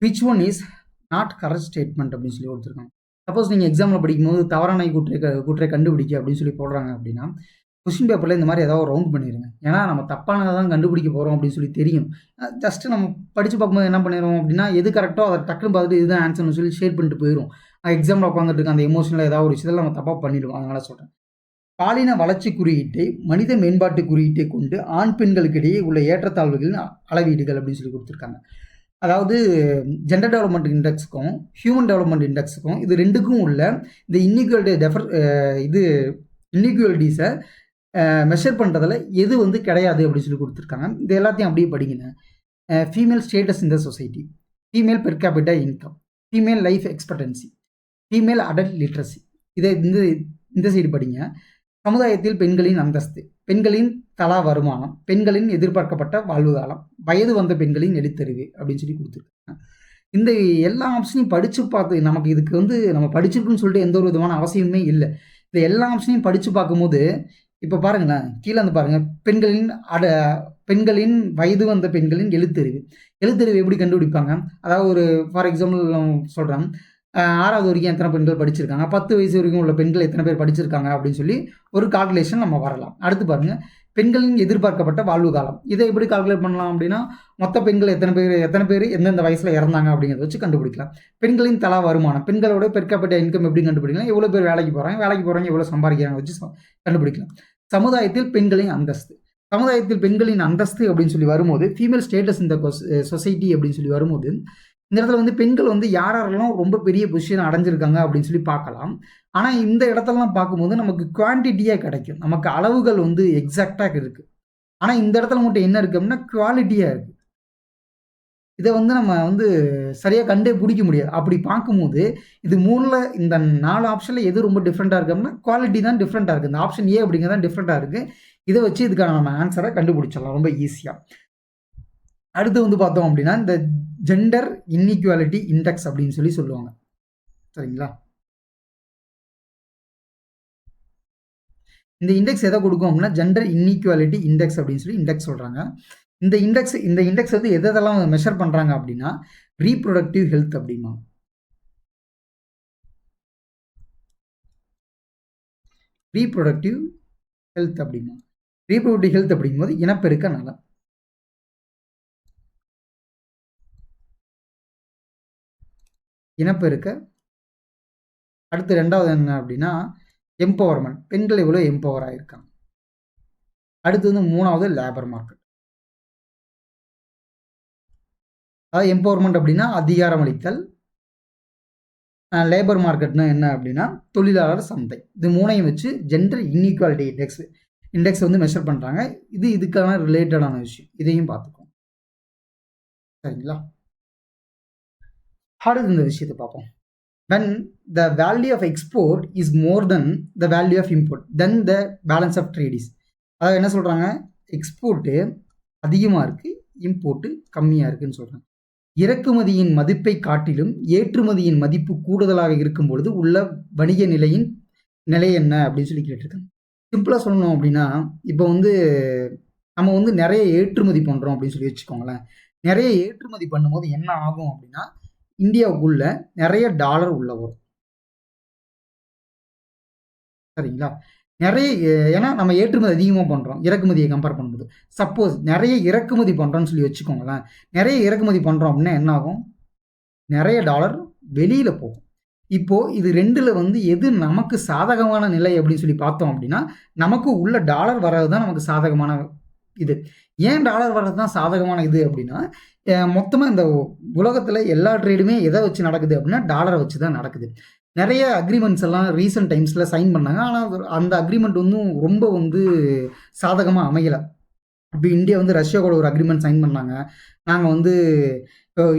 which one is not correct statement அப்படின்னு சொல்லி கொடுத்துருக்காங்க. சப்போஸ் நீங்கள் எக்ஸாமில் படிக்கும்போது தவறான கூற்றை கண்டுபிடிக்க அப்படின்னு சொல்லி போடுறாங்க அப்படின்னா, கொஸ்டின் பேப்பரில் இந்த மாதிரி ஏதாவது ரவுண்ட் பண்ணிடுங்க. ஏன்னா நம்ம தப்பானதை தான் கண்டுபிடிக்க போகிறோம் அப்படின்னு சொல்லி தெரியும். ஜஸ்ட்டு நம்ம படித்து பார்க்கும்போது என்ன பண்ணிடுவோம் அப்படின்னா, எது கரெக்டோ அதை டக்குன்னு பார்த்துட்டு இதுதான் ஆன்சர்னு சொல்லி ஷேர் பண்ணிட்டு போயிடும். எக்ஸாமில் உட்காந்துட்டு இருக்க அந்த எமோஷனில் ஏதாவது ஒரு விஷயத்தில் நம்ம தப்பாக பண்ணிடுவோம். அதனால சொல்கிறேன். பாலின வளர்ச்சி குறியீட்டை மனித மேம்பாட்டு குறியீட்டை கொண்டு ஆண் பெண்களுக்கு இடையே உள்ள ஏற்றத்தாழ்வுகளின் அளவீடுகள் அப்படின்னு சொல்லி கொடுத்துருக்காங்க. அதாவது ஜெண்டர் டெவலப்மெண்ட் இண்டெக்ஸுக்கும் ஹியூமன் டெவலப்மெண்ட் இண்டெக்ஸுக்கும் இது ரெண்டுக்கும் உள்ள இந்த இன்இக்வாலிட்டிஸை மெஷர் பண்ணுறதுல எது வந்து கிடையாது அப்படின்னு சொல்லி கொடுத்துருக்காங்க. இது எல்லாத்தையும் அப்படியே படிங்க. Female status in the society, female per capita income, female life expectancy, female adult literacy. இதை இந்த சைடு படிங்க. சமுதாயத்தில் பெண்களின் அந்தஸ்து, பெண்களின் தலா வருமானம், பெண்களின் எதிர்பார்க்கப்பட்ட வாழ்வு காலம், வயது வந்த பெண்களின் எழுத்தறிவு அப்படின்னு சொல்லி கொடுத்துருக்காங்க. இந்த எல்லா ஆப்ஷனையும் படித்து பார்த்து நமக்கு இதுக்கு வந்து நம்ம படிச்சிருக்குன்னு சொல்லிட்டு எந்த ஒரு விதமான அவசியமே இல்லை. இந்த எல்லா ஆப்ஷனையும் படித்து பார்க்கும்போது இப்போ பாருங்களேன், கீழே வந்து பாருங்கள், பெண்களின் வயது வந்த பெண்களின் எழுத்தறிவு எப்படி கண்டுபிடிப்பாங்க? அதாவது ஒரு ஃபார் எக்ஸாம்பிள் சொல்கிறேன், 6வது வரைக்கும் எத்தனை பெண்கள் படிச்சிருக்காங்க, 10 வயசு வரைக்கும் உள்ள பெண்கள் எத்தனை பேர் படிச்சிருக்காங்க அப்படின்னு சொல்லி ஒரு கால்குலேஷன் நம்ம வரலாம். அடுத்து பாருங்கள், பெண்களின் எதிர்பார்க்கப்பட்ட வாழ்வு காலம். இதை எப்படி கால்குலேட் பண்ணலாம் அப்படின்னா, மொத்த பெண்கள் எத்தனை பேர் எந்தெந்த வயசில் இறந்தாங்க அப்படிங்கிறத வச்சு கண்டுபிடிக்கலாம். பெண்களின் தலா வருமானம், பெண்களோட பெர் கேபிட்டா இன்கம் எப்படி கண்டுபிடிக்கலாம், எவ்வளோ பேர் வேலைக்கு போகிறாங்க எவ்வளோ சம்பாதிக்கிறாங்க வச்சு கண்டுபிடிக்கலாம். சமுதாயத்தில் பெண்களின் அந்தஸ்து, அப்படின்னு சொல்லி வரும்போது ஃபீமேல் ஸ்டேட்டஸ் இந்த சொசைட்டி அப்படின்னு சொல்லி வரும்போது இந்த இடத்துல வந்து பெண்கள் வந்து யாரெல்லாம் ரொம்ப பெரிய பொசிஷன் அடைஞ்சிருக்காங்க அப்படின்னு சொல்லி பார்க்கலாம். ஆனால் இந்த இடத்துலலாம் பார்க்கும்போது நமக்கு குவான்டிட்டியாக கிடைக்கும், நமக்கு அளவுகள் வந்து எக்ஸாக்டாக இருக்குது. ஆனால் இந்த இடத்துல மட்டும் என்ன இருக்குது அப்படின்னா குவாலிட்டியாக இருக்குது. இதை வந்து நம்ம வந்து சரியாக கண்டே பிடிக்க முடியாது. அப்படி பார்க்கும்போது இது 3ல் இந்த 4 ஆப்ஷனில் எது ரொம்ப டிஃப்ரெண்ட்டாக இருக்குது அப்படின்னா குவாலிட்டி தான் டிஃப்ரெண்ட்டாக இருக்குது. இந்த ஆப்ஷன் ஏ அப்படிங்கிறது தான் டிஃப்ரெண்ட்டாக இருக்குது. இதை வச்சு இதுக்கான நம்ம ஆன்சரை கண்டுபிடிச்சிடலாம் ரொம்ப ஈஸியாக. அடுத்து வந்து பார்த்தோம் அப்படின்னா இந்த ஜெண்டர் இன்இக்வாலிட்டி இண்டெக்ஸ் அப்படின்னு சொல்லி சொல்லுவாங்க. சரிங்களா? இந்த இண்டெக்ஸ் எதை கொடுக்கும் அப்படின்னா ஜெண்டர் இன்இக்வாலிட்டி இண்டெக்ஸ் அப்படின்னு சொல்லி இண்டெக்ஸ் சொல்கிறாங்க. இந்த இண்டெக்ஸ் வந்து எதெல்லாம் மெஷர் பண்ணுறாங்க அப்படின்னா ரீப்ரொடக்டிவ் ஹெல்த் அப்படிமா. ரீப்ரொடக்டிவ் ஹெல்த் அப்படிமா. ரீப்ரொடக்டிவ் ஹெல்த் அப்படிங்கும்போது இனப்பெருக்க நலம். இனப்பெருக்க. அடுத்து ரெண்டாவது என்ன அப்படின்னா எம்பவர்மெண்ட், பெண்கள் எவ்வளோ எம்பவர் ஆகியிருக்காங்க. அடுத்து வந்து மூணாவது லேபர் மார்க்கெட். அதாவது எம்பவர்மெண்ட் அப்படின்னா அதிகாரம் அளித்தல், லேபர் மார்க்கெட்னா என்ன அப்படின்னா தொழிலாளர் சந்தை. இது மூணையும் வச்சு ஜெண்டர் இன்இக்வாலிட்டி இண்டெக்ஸ் வந்து மெஷர் பண்ணுறாங்க. இதுக்கான ரிலேட்டடான விஷயம், இதையும் பார்த்துக்கோங்க. சரிங்களா? அடுத்து இந்த விஷயத்தை பார்ப்போம். when the value of export is more than the value of import, then the balance of trade is. அதாவது என்ன சொல்கிறாங்க, எக்ஸ்போர்ட்டு அதிகமாக இருக்குது, இம்போர்ட்டு கம்மியாக இருக்குதுன்னு சொல்கிறாங்க. இறக்குமதியின் மதிப்பை காட்டிலும் ஏற்றுமதியின் மதிப்பு கூடுதலாக இருக்கும் பொழுது உள்ள வணிக நிலை என்ன அப்படின்னு சொல்லி கேட்டிருக்காங்க. சிம்பிளாக சொல்லணும் அப்படின்னா இப்போ வந்து நம்ம வந்து நிறைய ஏற்றுமதி பண்ணுறோம் அப்படின்னு சொல்லி வச்சுக்கோங்களேன். நிறைய ஏற்றுமதி பண்ணும்போது என்ன ஆகும் அப்படின்னா இந்தியாவுக்குள்ள நிறைய டாலர் உள்ள வரும். சரிங்களா? நிறைய, ஏன்னா நம்ம ஏற்றுமதி அதிகமாக பண்ணுறோம் இறக்குமதியை கம்பேர் பண்ணும்போது. சப்போஸ் நிறைய இறக்குமதி பண்ணுறோன்னு சொல்லி வச்சுக்கோங்களேன். நிறைய இறக்குமதி பண்ணுறோம் அப்படின்னா என்ன ஆகும், நிறைய டாலர் வெளியில் போகும். இப்போது இது ரெண்டில் வந்து எது நமக்கு சாதகமான நிலை அப்படின்னு சொல்லி பார்த்தோம் அப்படின்னா நமக்கு உள்ள டாலர் வர்றது தான் நமக்கு சாதகமான இது. ஏன் டாலர் வர்றது தான் சாதகமான இது அப்படின்னா மொத்தமாக இந்த உலகத்தில் எல்லா ட்ரேடுமே எதை வச்சு நடக்குது அப்படின்னா டாலரை வச்சு தான் நடக்குது. நிறைய அக்ரிமெண்ட்ஸ் எல்லாம் ரீசெண்ட் டைம்ஸில் சைன் பண்ணாங்க. ஆனால் அந்த அக்ரிமெண்ட் ஒன்றும் ரொம்ப வந்து சாதகமாக அமையலை. இப்போ இந்தியா வந்து ரஷ்யா கூட ஒரு அக்ரிமெண்ட் சைன் பண்ணாங்க. நாங்கள் வந்து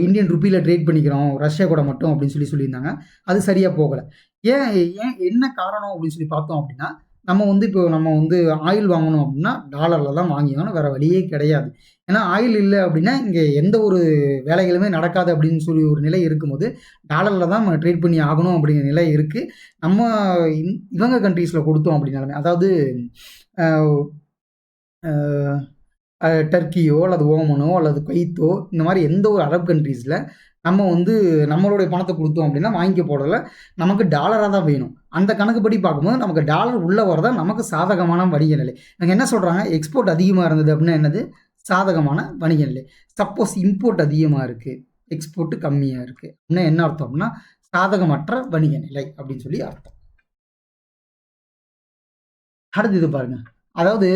இந்தியன் ருப்பியில் ட்ரேட் பண்ணிக்கிறோம் ரஷ்யா கூட மட்டும் அப்படின்னு சொல்லியிருந்தாங்க. அது சரியாக போகலை. ஏன் என்ன காரணம் அப்படின்னு சொல்லி பார்த்தோம் அப்படின்னா நம்ம வந்து ஆயில் வாங்கணும் அப்படின்னா டாலரில் தான் வாங்கிக்கணும், வேறு வழியே கிடையாது. ஏன்னா ஆயில் இல்லை அப்படின்னா இங்கே எந்த ஒரு வேலைகளுமே நடக்காது அப்படின்னு சொல்லி ஒரு நிலை இருக்கும்போது டாலரில் தான் நம்ம ட்ரேட் பண்ணி ஆகணும் அப்படிங்கிற நிலை இருக்குது. நம்ம இவங்க கண்ட்ரீஸில் கொடுத்தோம் அப்படின்னாலுமே, அதாவது டர்க்கியோ அல்லது ஓமனோ அல்லது குவைத்தோ இந்த மாதிரி எந்த ஒரு அரபு கண்ட்ரீஸில் நம்ம வந்து நம்மளுடைய பணத்தை கொடுத்தோம் அப்படின்னா வாங்கிக்க போடல, நமக்கு டாலராக தான் வேணும். அந்த கணக்குப்படி பார்க்கும்போது நமக்கு டாலர் உள்ளே வரதான் நமக்கு சாதகமான வணிக நிலை. நாங்கள் என்ன சொல்கிறாங்க, எக்ஸ்போர்ட் அதிகமாக இருந்தது அப்படின்னா என்னது, சாதகமான வணிக நிலை. சப்போஸ் இம்போர்ட் அதிகமாக இருக்குது, எக்ஸ்போர்ட் கம்மியாக இருக்குது அப்படின்னா என்ன அர்த்தம் அப்படின்னா சாதகமற்ற வணிக நிலை அப்படின்னு சொல்லி அர்த்தம். அடுத்து இது பாருங்க, அதாவது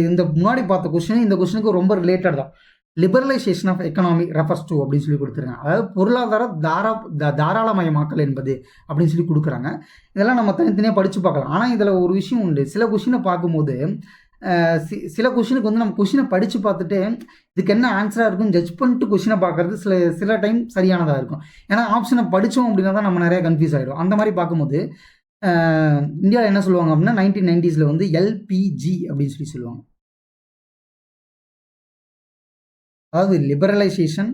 இந்த முன்னாடி பார்த்த கொஸ்டின் இந்த கொஸ்டினுக்கு ரொம்ப ரிலேட்டட் தான். Liberalisation of economy refers to அப்படின்னு சொல்லி கொடுத்துருக்காங்க. அதாவது பொருளாதார தாராளமயமாக்கல் என்பது அப்படின்னு சொல்லி கொடுக்குறாங்க. இதெல்லாம் நம்ம தனித்தனியாக படித்து பார்க்கலாம். ஆனால் இதில் ஒரு விஷயம் உண்டு, சில கொஷினை பார்க்கும்போது சில கொஷினுக்கு வந்து நம்ம கொஷினை படித்து பார்த்துட்டு இதுக்கு என்ன ஆன்சராக இருக்குன்னு ஜட்ஜ் பண்ணிட்டு கொஷினை பார்க்குறது சில டைம் சரியானதாக இருக்கும். ஏன்னா ஆப்ஷனை படித்தோம் அப்படின்னா தான் நம்ம நிறைய கன்ஃபியூஸ் ஆகிடும். அந்த மாதிரி பார்க்கும்போது இந்தியாவில் என்ன சொல்லுவாங்க அப்படின்னா 1990s வந்து எல்பிஜி அப்படின்னு சொல்லி சொல்லுவாங்க. அதாவது லிபரலைசேஷன்,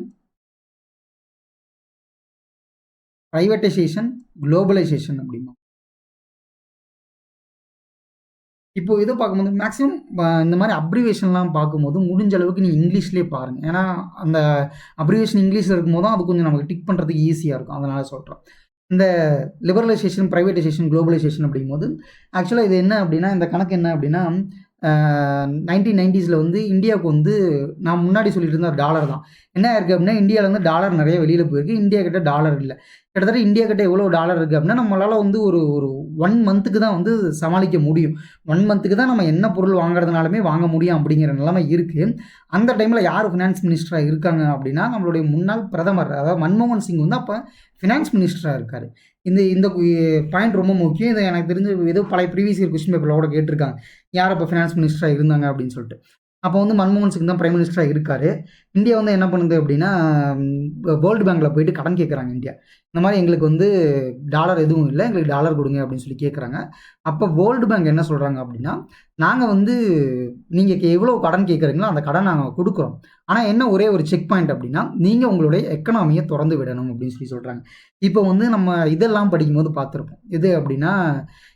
ப்ரைவேட்டைசேஷன், குளோபலைசேஷன் அப்படிமா. இப்போ இதை பார்க்கும்போது மேக்ஸிமம் இந்த மாதிரி அப்ரிவேஷன்லாம் பார்க்கும்போது முடிஞ்ச அளவுக்கு நீங்கள் இங்கிலீஷ்லேயே பாருங்கள். ஏன்னா அந்த அப்ரிவேஷன் இங்கிலீஷில் இருக்கும்போது தான் அது கொஞ்சம் நமக்கு டிக் பண்ணுறதுக்கு ஈஸியாக இருக்கும். அதனால் சொல்கிறோம். இந்த லிபரலைசேஷன், ப்ரைவேட்டைசேஷன், குளோபலைசேஷன் அப்படிங்கும்போது ஆக்சுவலாக இது என்ன அப்படின்னா, இந்த கணக்கு என்ன அப்படின்னா 1990s வந்து இந்தியாவுக்கு வந்து நான் முன்னாடி சொல்லிட்டு இருந்த டாலர் தான் என்ன இருக்குது அப்படின்னா இந்தியாவில் வந்து டாலர் நிறைய வெளியில் போயிருக்கு. இந்தியா கிட்ட டாலர் இல்லை. கிட்டத்தட்ட இந்தியா கிட்ட எவ்வளோ டாலர் இருக்குது அப்படின்னா நம்மளால் வந்து ஒரு 1 மந்த்துக்கு தான் வந்து சமாளிக்க முடியும். 1 மந்த்துக்கு தான் நம்ம என்ன பொருள் வாங்குறதுனாலுமே வாங்க முடியும் அப்படிங்கிற நிலைமை இருக்குது. அந்த டைமில் யார் ஃபினான்ஸ் மினிஸ்டராக இருக்காங்க அப்படின்னா நம்மளுடைய முன்னாள் பிரதமர், அதாவது மன்மோகன் சிங் வந்து அப்போ ஃபினான்ஸ் மினிஸ்டராக இருக்கார். இந்த பாயிண்ட் ரொம்ப முக்கியம். இதை எனக்கு தெரிஞ்ச ஏதோ பழைய ப்ரீவியஸ் இயர் கொஸ்டின் பேப்பரில் கூட கேட்டிருக்காங்க, யார் அப்போ ஃபினான்ஸ் மினிஸ்டராக இருந்தாங்க அப்படின்னு சொல்லிட்டு. அப்போ வந்து மன்மோகன் சிங் தான் பிரைம் மினிஸ்டராக இருக்கார். இந்தியா வந்து என்ன பண்ணுது அப்படின்னா, வேர்ல்டு பேங்க்கில் போயிட்டு கடன் கேட்குறாங்க இந்தியா. இந்த மாதிரி எங்களுக்கு வந்து டாலர் எதுவும் இல்லை, எங்களுக்கு டாலர் கொடுங்க அப்படின்னு சொல்லி கேட்குறாங்க. அப்போ வேர்ல்டு பேங்க் என்ன சொல்கிறாங்க அப்படின்னா, நாங்கள் வந்து நீங்கள் எவ்வளோ கடன் கேட்குறீங்களோ அந்த கடன் நாங்கள் கொடுக்குறோம். ஆனால் என்ன ஒரே ஒரு செக் பாயிண்ட் அப்படின்னா, நீங்கள் உங்களுடைய எக்கனாமியை திறந்து விடணும் அப்படின்னு சொல்லி சொல்கிறாங்க. இப்போ வந்து நம்ம இதெல்லாம் படிக்கும்போது பார்த்துருப்போம். எது அப்படின்னா,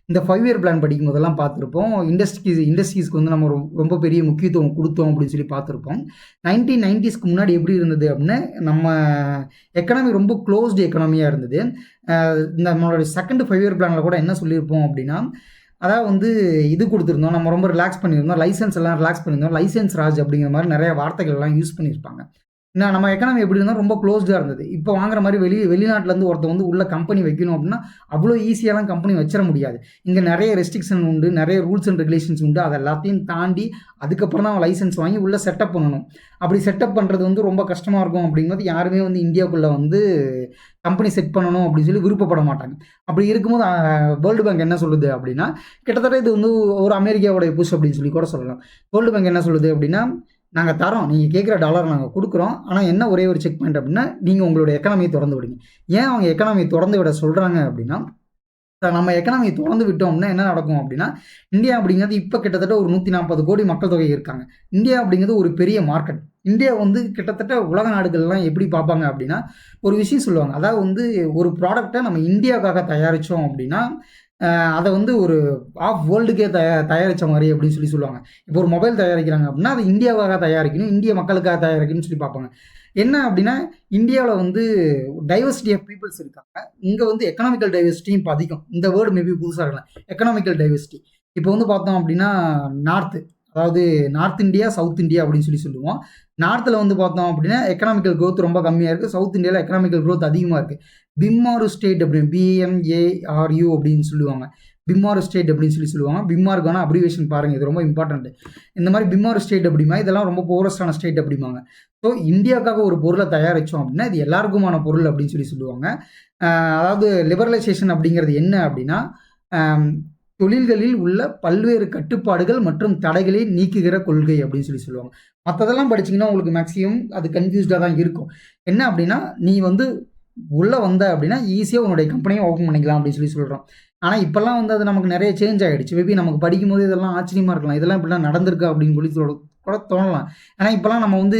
இந்த 5 இயர் பிளான் படிக்கும் போதெல்லாம் பார்த்துருப்போம். இண்டஸ்ட்ரீஸ்க்கு வந்து நம்ம ரொம்ப பெரிய முக்கியத்துவம் கொடுத்தோம் அப்படின்னு சொல்லி பார்த்துருப்போம். 1990ஸ்க்கு முன்னாடி எப்படி இருந்தது அப்படின்னா, நம்ம எக்கனாமி ரொம்ப க்ளோஸ்டு எக்கனாமியாக இருந்தது. நம்மளோட செகண்ட் 5 இயர் பிளானில் கூட என்ன சொல்லியிருப்போம் அப்படின்னா, அதாவது வந்து இது கொடுத்துருந்தோம், நம்ம ரொம்ப ரிலாக்ஸ் பண்ணியிருந்தோம், லைசன்ஸ் எல்லாம் ரிலாக்ஸ் பண்ணியிருந்தோம், லைசன்ஸ் ராஜ் அப்படிங்கிற மாதிரி நிறைய வார்த்தைகள்லாம் யூஸ் பண்ணியிருப்பாங்க. நம்ம எக்கனாமி எப்படி இருந்தால் ரொம்ப க்ளோஸ்டாக இருந்தது. இப்போ வாங்குற மாதிரி வெளிநாட்டிலேருந்து ஒருத்தர் வந்து உள்ள கம்பெனி வைக்கணும் அப்படின்னா அவ்வளோ ஈஸியாலாம் கம்பெனி வச்சிட முடியாது. இங்கே நிறைய ரெஸ்ட்ரிக்ஷன் உண்டு, நிறைய ரூல்ஸ் அண்ட் ரெகுலேஷன்ஸ் உண்டு. அதை எல்லாத்தையும் தாண்டி அதுக்கப்புறம் தான் லைசன்ஸ் வாங்கி உள்ளே செட்டப் பண்ணணும். அப்படி செட்டப் பண்ணுறது வந்து ரொம்ப கஷ்டமாக இருக்கும். அப்படிங்கும்போது யாருமே வந்து இந்தியாவுக்குள்ளே வந்து கம்பெனி செட் பண்ணணும் அப்படின்னு சொல்லி விருப்பப்பட மாட்டாங்க. அப்படி இருக்கும்போது வேர்ல்டு பேங்க் என்ன சொல்லுது அப்படின்னா, கிட்டத்தட்ட இது வந்து ஒரு அமெரிக்காவோடைய புஷ் அப்படின்னு சொல்லி கூட சொல்லலாம். வேர்ல்டு பேங்க் என்ன சொல்லுது அப்படின்னா, நாங்கள் தரோம், நீங்கள் கேட்குற டாலர் நாங்கள் கொடுக்குறோம். ஆனால் என்ன ஒரே ஒரு செக் பாயிண்ட் அப்படின்னா, நீங்கள் உங்களுடைய எக்கனாமியை திறந்து விடுங்க. ஏன் அவங்க எக்கனாமியை திறந்து விட சொல்கிறாங்க அப்படின்னா, நம்ம எக்கனாமியை திறந்து விட்டோம்னா என்ன நடக்கும் அப்படின்னா, இந்தியா அப்படிங்கிறது இப்போ கிட்டத்தட்ட ஒரு 140 கோடி மக்கள் தொகை இருக்காங்க. இந்தியா அப்படிங்கிறது ஒரு பெரிய மார்க்கெட். இந்தியா வந்து கிட்டத்தட்ட உலக நாடுகள்லாம் எப்படி பார்ப்பாங்க அப்படின்னா, ஒரு விஷயம் சொல்லுவாங்க. அதாவது வந்து ஒரு ப்ராடக்டை நம்ம இந்தியாவுக்காக தயாரித்தோம் அப்படின்னா, அதை வந்து ஒரு ஆஃப் வேர்ல்டுக்கே தயாரித்த மாதிரி அப்படின்னு சொல்லி சொல்லுவாங்க. இப்போ ஒரு மொபைல் தயாரிக்கிறாங்க அப்படின்னா, அது இந்தியாவாக தயாரிக்கணும், இந்திய மக்களுக்காக தயாரிக்கணும்னு சொல்லி பார்ப்பாங்க. என்ன அப்படின்னா, இந்தியாவில் வந்து டைவர்சிட்டி ஆஃப் பீப்புள்ஸ் இருக்காங்க. இங்கே வந்து எக்கனாமிக்கல் டைவர்சிட்டியும் இப்போ அதிகம். இந்த வேர்டு மேபி புதுசாக இருக்கலாம், எக்கனாமிக்கல் டைவர்சிட்டி. இப்போ வந்து பார்த்தோம் அப்படின்னா, அதாவது நார்த் இந்தியா, சவுத் இந்தியா அப்படின்னு சொல்லி சொல்லுவோம். நார்த்தில் வந்து பார்த்தோம் அப்படின்னா எக்கனாமிக்கல் க்ரோத் ரொம்ப கம்மியாக இருக்குது. சவுத் இந்தியாவில் எக்கனாமிக்கல் க்ரோத் அதிகமாக இருக்குது. பிம்மாரு ஸ்டேட் அப்படின்னு BMARU அப்படின்னு சொல்லுவாங்க. பிம்மாரு ஸ்டேட் அப்படின்னு சொல்லி சொல்லுவாங்க. பிம்மாருக்கான அப்ரிவேஷன் பாருங்கள், இது ரொம்ப இம்பார்ட்டன்ட். இந்த மாதிரி பிம்மாரு ஸ்டேட் அப்படிமா இதெல்லாம் ரொம்ப போரஸ்டான ஸ்டேட் அப்படிம்பாங்க. ஸோ இந்தியாவுக்காக ஒரு பொருளை தயாரித்தோம் அப்படின்னா இது எல்லாருக்குமான பொருள் அப்படின்னு சொல்லி சொல்லுவாங்க. அதாவது லிபரலைசேஷன் அப்படிங்கிறது என்ன அப்படின்னா, தொழில்களில் உள்ள பல்வேறு கட்டுப்பாடுகள் மற்றும் தடைகளை நீக்குகிற கொள்கை அப்படின்னு சொல்லி சொல்லுவாங்க. மற்றதெல்லாம் படிச்சிங்கன்னா உங்களுக்கு மேக்ஸிமம் அது கன்ஃபியூஸ்டாக தான் இருக்கும். என்ன அப்படின்னா, நீ வந்து உள்ளே வந்த அப்படின்னா ஈஸியாக உன்னுடைய கம்பெனியை ஓப்பன் பண்ணிக்கலாம் அப்படின்னு சொல்லி சொல்கிறோம். ஆனால் இப்போல்லாம் வந்து அது நமக்கு நிறைய சேஞ்ச் ஆகிடுச்சு. மேபி நமக்கு படிக்கும்போது இதெல்லாம் ஆச்சரியமாக இருக்கலாம், இதெல்லாம் இப்படிலாம் நடந்திருக்கா அப்படின்னு சொல்லி கூட தோணலாம். ஏன்னா இப்போல்லாம் நம்ம வந்து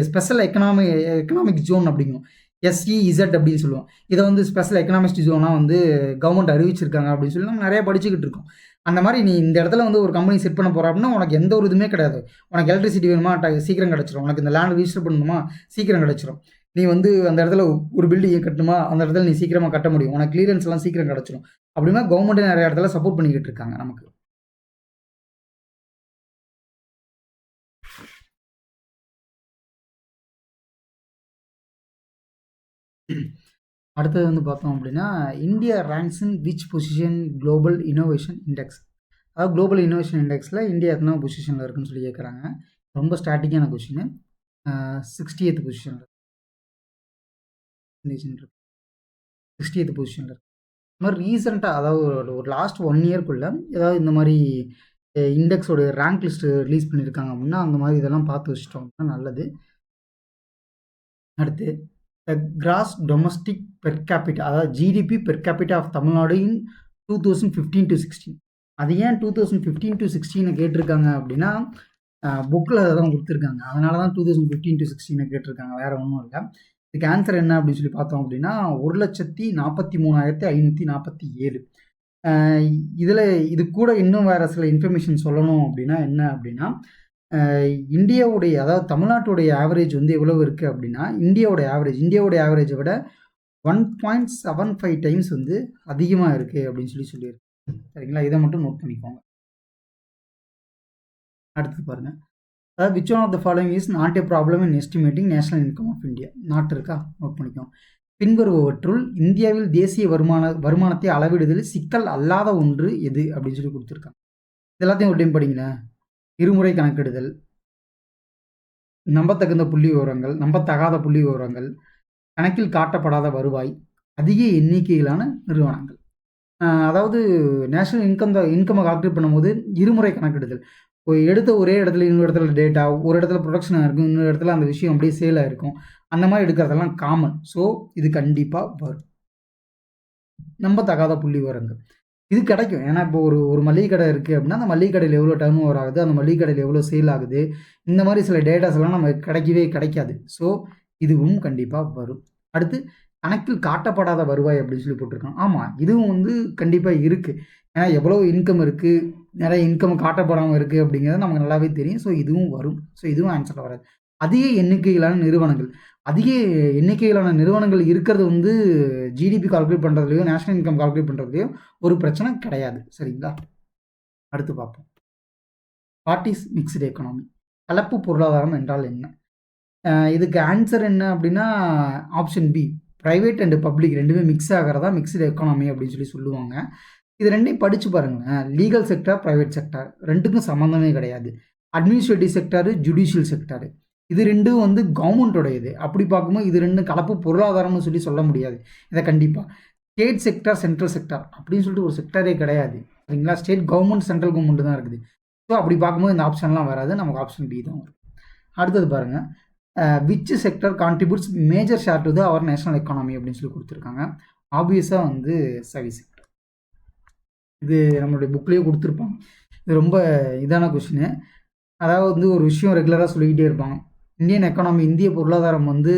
ஸ்பெஷல் எக்கனாமிக் ஜோன் அப்படிங்கும், SEZ அப்படின்னு சொல்லுவோம். இதை வந்து ஸ்பெஷல் எக்கனாமிக் ஜோனாக வந்து கவர்மெண்ட் அறிவிச்சிருக்காங்க அப்படின்னு சொல்லி நம்ம நிறைய படிச்சுக்கிட்டு இருக்கோம். அந்த மாதிரி நீ இந்த இடத்துல வந்து ஒரு கம்பெனி செட் பண்ண போகிற அப்படின்னா உனக்கு எந்த ஒரு இதுவுமே கிடையாது. உனக்கு எலக்ட்ரிசிட்டி வேணுமா சீக்கிரம் கிடச்சிரும். உனக்கு இந்த லேண்ட் ரிஜிஸ்டர் பண்ணணுமா சீக்கிரம் கிடச்சிரும். நீ வந்து அந்த இடத்துல ஒரு பில்டிங்கை கட்டணுமா அந்த இடத்துல நீ சீக்கிரமாக கட்ட முடியும். உனக்கு கிளியரன்ஸ் எல்லாம் சீக்கிரம் கிடச்சிரும். அப்படின்னா கவர்மெண்ட்டே நிறைய இடத்துல சப்போர்ட் பண்ணிக்கிட்டு இருக்காங்க நமக்கு. அடுத்தது வந்து பார்த்தோம் அப்படின்னா, India ranks in which position global innovation index. அதாவது குளோபல் இன்னோவேஷன் இண்டெக்ஸில் இந்தியா எத்தனை பொசிஷனில் இருக்குன்னு சொல்லி கேட்குறாங்க. ரொம்ப ஸ்டாட்டிக்கான கொஷின். 60th பொசிஷனில் இருக்கு. 60th பொசிஷனில் இருக்குது. இந்த மாதிரி ரீசெண்டாக அதாவது ஒரு லாஸ்ட் 1 இயர்க்குள்ளே ஏதாவது இந்த மாதிரி இண்டெக்ஸோடைய ரேங்க் லிஸ்ட்டு ரிலீஸ் பண்ணியிருக்காங்க அப்படின்னா அந்த மாதிரி இதெல்லாம் பார்த்து வச்சுட்டோம் அப்படின்னா நல்லது. அடுத்து கிராஸ் டொமஸ்டிக் பெர் கேபிட்டா, அதாவது GDP per capita of Tamil Nadu in 2015-16. அது ஏன் 2015-16 கேட்டிருக்காங்க அப்படின்னா, புக்கில் அதை தான் கொடுத்துருக்காங்க. அதனால தான் 2015-16 கேட்டிருக்காங்க, வேறு ஒன்றும் இல்லை. இதுக்கு ஆன்சர் என்ன அப்படின்னு சொல்லி பார்த்தோம் அப்படின்னா 1,43,547. இதில் இது கூட இன்னும் வேறு சில இன்ஃபர்மேஷன் சொல்லணும் அப்படின்னா என்ன அப்படின்னா, இந்தியாவுடைய அதாவது தமிழ்நாட்டுடைய ஆவரேஜ் வந்து எவ்வளவு இருக்குது அப்படின்னா, இந்தியாவுடைய ஆவரேஜை விட 1.75 டைம்ஸ் வந்து அதிகமாக இருக்குது அப்படின்னு சொல்லியிருக்கு. சரிங்களா, இதை மட்டும் நோட் பண்ணிக்கோங்க. அடுத்து பாருங்கள், அதாவது which one of the following is not a problem in estimating national income of India. Not இருக்கா, நோட் பண்ணிக்கோங்க. பின்வருபவற்றுள் இந்தியாவில் தேசிய வருமானத்தை அளவிடுதல் சிக்கல் அல்லாத ஒன்று எது அப்படின்னு சொல்லி கொடுத்துருக்காங்க. இதெல்லாத்தையும் ஒரு டைம் படிங்களேன். இருமுறை கணக்கெடுதல், நம்பத்தகுந்த புள்ளி விவரங்கள், நம்பத்தகாத புள்ளி விவரங்கள், கணக்கில் காட்டப்படாத வருவாய், அதிக எண்ணிக்கையிலான நிறுவனங்கள். அதாவது நேஷனல் இன்கம்மை கால்குலேட் பண்ணும்போது இருமுறை கணக்கெடுதல், எடுத்த ஒரே இடத்துல இன்னொரு இடத்துல டேட்டா, ஒரு இடத்துல ப்ரொடக்ஷன் இருக்கும், இன்னொரு இடத்துல அந்த விஷயம் அப்படியே சேல் ஆயிருக்கும். அந்த மாதிரி எடுக்கிறதெல்லாம் காமன். ஸோ இது கண்டிப்பாக வரும். நம்பத்தகாத புள்ளி விவரங்கள் இது கிடைக்கும். ஏன்னா இப்போ ஒரு மளிகை கடை இருக்குது அப்படின்னா, அந்த மளிகை கடையில் எவ்வளோ டர்ன் ஓவர் ஆகுது, அந்த மளிகை கடையில் எவ்வளோ சேல் ஆகுது, இந்த மாதிரி சில டேட்டாஸ் எல்லாம் நம்ம கிடைக்கவே கிடைக்காது. ஸோ இதுவும் கண்டிப்பாக வரும். அடுத்து கணக்கில் காட்டப்படாத வருவாய் அப்படின்னு சொல்லி போட்டிருக்காங்க. ஆமாம், இதுவும் வந்து கண்டிப்பாக இருக்குது. ஏன்னா எவ்வளோ இன்கம் இருக்குது, நிறைய இன்கம் காட்டப்படாமல் இருக்குது அப்படிங்கிறது நமக்கு நல்லாவே தெரியும். ஸோ இதுவும் வரும். ஸோ இதுவும் ஆன்சரில் வராது. அதிக எண்ணிக்கையிலான நிறுவனங்கள் அதிக எண்ணிக்கையிலான நிறுவனங்கள் இருக்கிறது வந்து ஜிடிபி கால்குலேட் பண்ணுறதுலையோ நேஷனல் இன்கம் கால்குலேட் பண்ணுறதுலையோ ஒரு பிரச்சனை கிடையாது. சரிங்களா? அடுத்து பார்ப்போம். What is mixed economy? கலப்பு பொருளாதாரம் என்றால் என்ன? இதுக்கு ஆன்சர் என்ன அப்படின்னா option B. Private and public ரெண்டுமே மிக்ஸ் ஆகிறதா மிக்ஸ்டு எக்கானமி அப்படின்னு சொல்லி சொல்லுவாங்க. இது ரெண்டையும் படித்து பாருங்களேன். லீகல் செக்டார், ப்ரைவேட் செக்டார் ரெண்டுக்கும் சம்மந்தமே கிடையாது. அட்மினிஸ்ட்ரேட்டிவ் செக்டாரு, ஜுடிஷியல் செக்டாரு இது ரெண்டும் வந்து கவர்மெண்ட்டோடையது. அப்படி பார்க்கும்போது இது ரெண்டும் கலப்பு பொருளாதாரம்னு சொல்லி சொல்ல முடியாது. இதை கண்டிப்பாக ஸ்டேட் செக்டார், சென்ட்ரல் செக்டார் அப்படின்னு சொல்லிட்டு ஒரு செக்டாரே கிடையாது. சரிங்களா? ஸ்டேட் கவர்மெண்ட், சென்ட்ரல் கவர்மெண்ட் தான் இருக்குது. ஸோ அப்படி பார்க்கும்போது இந்த ஆப்ஷன்லாம் வராது. நமக்கு ஆப்ஷன் பி தான் வரும். அடுத்தது பாருங்கள். Which sector contributes major share to the our national economy அப்படின்னு சொல்லி கொடுத்துருக்காங்க. ஆப்வியஸாக வந்து சர்வீஸ் செக்டர். இது நம்மளுடைய புக்லேயே கொடுத்துருப்பாங்க. இது ரொம்ப இதான கொஷின். அதாவது வந்து ஒரு விஷயம் ரெகுலராக சொல்லிக்கிட்டே இருப்பாங்க. இந்தியன் எக்கானமி, இந்திய பொருளாதாரம் வந்து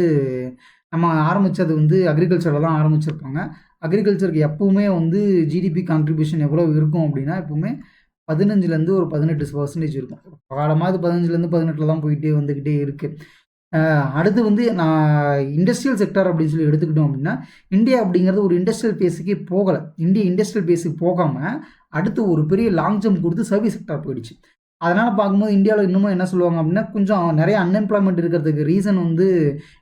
நம்ம ஆரம்பித்தது வந்து அக்ரிகல்ச்சரில் தான் ஆரம்பிச்சிருப்பாங்க. அக்ரிகல்ச்சருக்கு எப்பவுமே வந்து ஜிடிபி கான்ட்ரிபியூஷன் எவ்வளோ இருக்கும் அப்படின்னா எப்பவுமே 15லேருந்து ஒரு 18% இருக்கும். காலமாக இது 15லேருந்து 18 தான் போயிட்டே வந்துக்கிட்டே இருக்குது. அடுத்து வந்து நான் இண்டஸ்ட்ரியல் செக்டார் அப்படின்னு சொல்லி எடுத்துக்கிட்டோம் அப்படின்னா, இந்தியா அப்படிங்கிறது ஒரு இண்டஸ்ட்ரியல் பேஸுக்கே போகலை. இந்தியா இண்டஸ்ட்ரியல் பேஸுக்கு போகாமல் அடுத்து ஒரு பெரிய லாங் ஜம்ப் கொடுத்து சர்வீஸ் செக்டார் போயிடுச்சு. அதனால் பார்க்கும்போது இந்தியாவில் இன்னமும் என்ன சொல்லுவாங்க அப்படின்னா, கொஞ்சம் நிறைய அன்எம்ப்ளாய்மெண்ட் இருக்கிறதுக்கு ரீசன் வந்து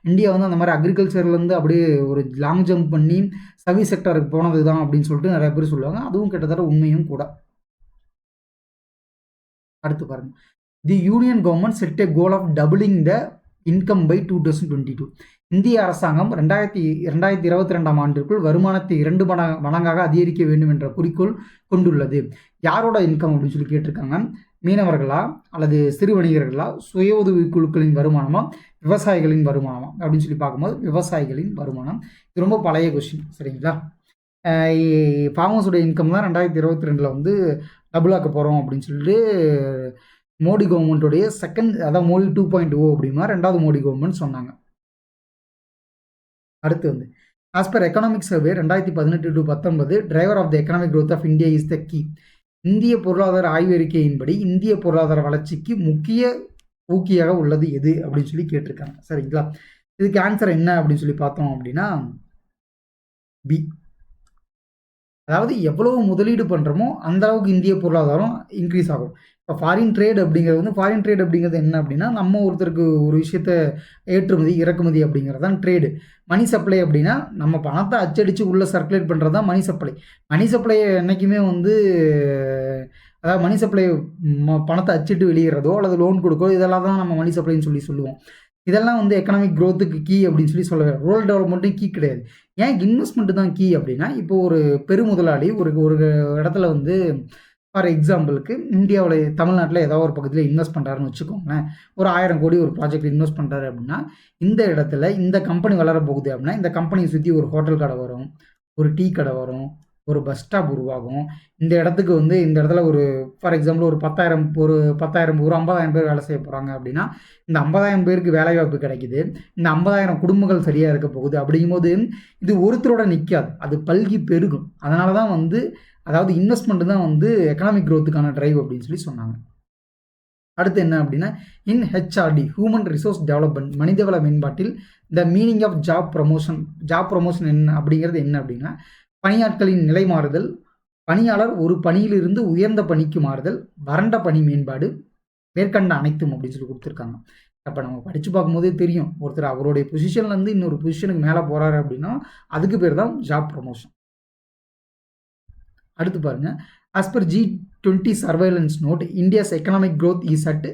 இந்தியா வந்து அந்த மாதிரி அக்ரிகல்ச்சர்லேருந்து அப்படியே ஒரு லாங் ஜம்ப் பண்ணி சர்வீஸ் செக்டாருக்கு போனது தான் அப்படின்னு சொல்லிட்டு நிறைய பேர் சொல்லுவாங்க. அதுவும் கிட்டத்தட்ட உண்மையும் கூட. அடுத்து பாருங்கள். The union government set a goal of doubling the income by 2022. இந்திய அரசாங்கம் 2022ஆம் ஆண்டிற்குள் வருமானத்தை 2 மடங்காக அதிகரிக்க வேண்டும் என்ற குறிக்கோள் கொண்டுள்ளது. யாரோட இன்கம் அப்படின்னு சொல்லி கேட்டிருக்காங்க. மீனவர்களா அல்லது சிறு வணிகர்களா, சுய உதவி குழுக்களின் வருமானமா, விவசாயிகளின் வருமானமா அப்படின்னு சொல்லி பார்க்கும்போது விவசாயிகளின் வருமானம். இது ரொம்ப பழைய கொஸ்டின். சரிங்களா? ஃபார்மர்ஸோட இன்கம் தான் 2022 வந்து டபுள் ஆக்க போகிறோம் அப்படின்னு சொல்லிட்டு மோடி கவர்மெண்ட்டுடைய செகண்ட், அதாவது மோடி 2.0 அப்படிமா ரெண்டாவது மோடி கவர்மெண்ட் சொன்னாங்க. அடுத்து வந்து as per economic survey 2018-19 driver of the economic growth of India is the key. இந்திய பொருளாதார ஆய்வறிக்கையின்படி இந்திய பொருளாதார வளர்ச்சிக்கு முக்கிய ஊக்கியாக உள்ளது எது அப்படின்னு சொல்லி கேட்டிருக்காங்க. சரிங்களா? இதுக்கு ஆன்சர் என்ன அப்படின்னு சொல்லி பார்த்தோம் அப்படின்னா பி. அதாவது எவ்வளவு முதலீடு பண்ணுறோமோ அந்த அளவுக்கு இந்திய பொருளாதாரம் இன்க்ரீஸ் ஆகும். இப்போ ஃபாரின் ட்ரேட் அப்படிங்கிறது என்ன அப்படின்னா, நம்ம ஒருத்தருக்கு ஒரு விஷயத்த ஏற்றுமதி இறக்குமதி அப்படிங்கிறது தான் ட்ரேடு. மணி சப்ளை அப்படின்னா நம்ம பணத்தை அச்சடித்து உள்ளே சர்க்குலேட் பண்ணுறது தான் மணி சப்ளை. மணி சப்ளையை என்றைக்குமே வந்து அதாவது மணி சப்ளை பணத்தை அச்சிட்டு வெளியிடுறதோ அல்லது லோன் கொடுக்கோ இதெல்லாம் தான் நம்ம மணி சப்ளைன்னு சொல்லி சொல்லுவோம். இதெல்லாம் வந்து எக்கனாமிக் க்ரோத்துக்கு கீ அப்படின்னு சொல்லி சொல்ல ரூரல் டெவலப்மெண்ட்டும் கீ கிடையாது. ஏன் இன்வெஸ்ட்மெண்ட்டு தான் கீ அப்படின்னா, இப்போ ஒரு பெருமுதலாளி ஒரு இடத்துல வந்து ஃபார் எக்ஸாம்பிளுக்கு இந்தியாவில் தமிழ்நாட்டில் ஏதாவது ஒரு பக்கத்தில் இன்வெஸ்ட் பண்ணுறாருன்னு வச்சுக்கோங்களேன். ஒரு 1000 கோடி ஒரு ப்ராஜெக்ட் இன்வெஸ்ட் பண்ணுறாரு அப்படின்னா, இந்த இடத்துல இந்த கம்பெனி வளர போகுது அப்படின்னா இந்த கம்பெனியை சுற்றி ஒரு ஹோட்டல் கடை வரும், ஒரு டீ கடை வரும், ஒரு பஸ் ஸ்டாப் உருவாகும். இந்த இடத்துக்கு வந்து இந்த இடத்துல ஒரு ஃபார் எக்ஸாம்பிள் ஒரு 10,000 ஒரு 50,000 பேர் வேலை செய்ய போகிறாங்க அப்படின்னா இந்த 50,000 பேருக்கு வேலைவாய்ப்பு கிடைக்குது. இந்த 50,000 குடும்பங்கள் சரியாக இருக்க போகுது. அப்படிங்கும்போது இது ஒருத்தரோட நிற்காது, அது பல்கி பெருகும். அதனால தான் வந்து அதாவது இன்வெஸ்ட்மெண்ட் தான் வந்து எக்கனாமிக் க்ரோத்துக்கான டிரைவ் அப்படின்னு சொல்லி சொன்னாங்க. அடுத்து என்ன அப்படின்னா in HRD human resource development, மனிதவள மேம்பாட்டில் the meaning of job promotion என்ன அப்படிங்கிறது என்ன அப்படின்னா, பணியாட்களின் நிலை மாறுதல், பணியாளர் ஒரு பணியிலிருந்து உயர்ந்த பணிக்கு மாறுதல், வறண்ட பணி மேம்பாடு, மேற்கண்ட அனைத்தும் அப்படின்னு சொல்லி கொடுத்துருக்காங்க. அப்போ நம்ம படித்து பார்க்கும்போதே தெரியும், ஒருத்தர் அவருடைய பொசிஷன்லேருந்து இன்னொரு பொசிஷனுக்கு மேலே போகிறாரு அப்படின்னா அதுக்கு பேர் தான் ஜாப் ப்ரமோஷன். அடுத்து பாருங்க. As per G20 surveillance note India's economic growth is at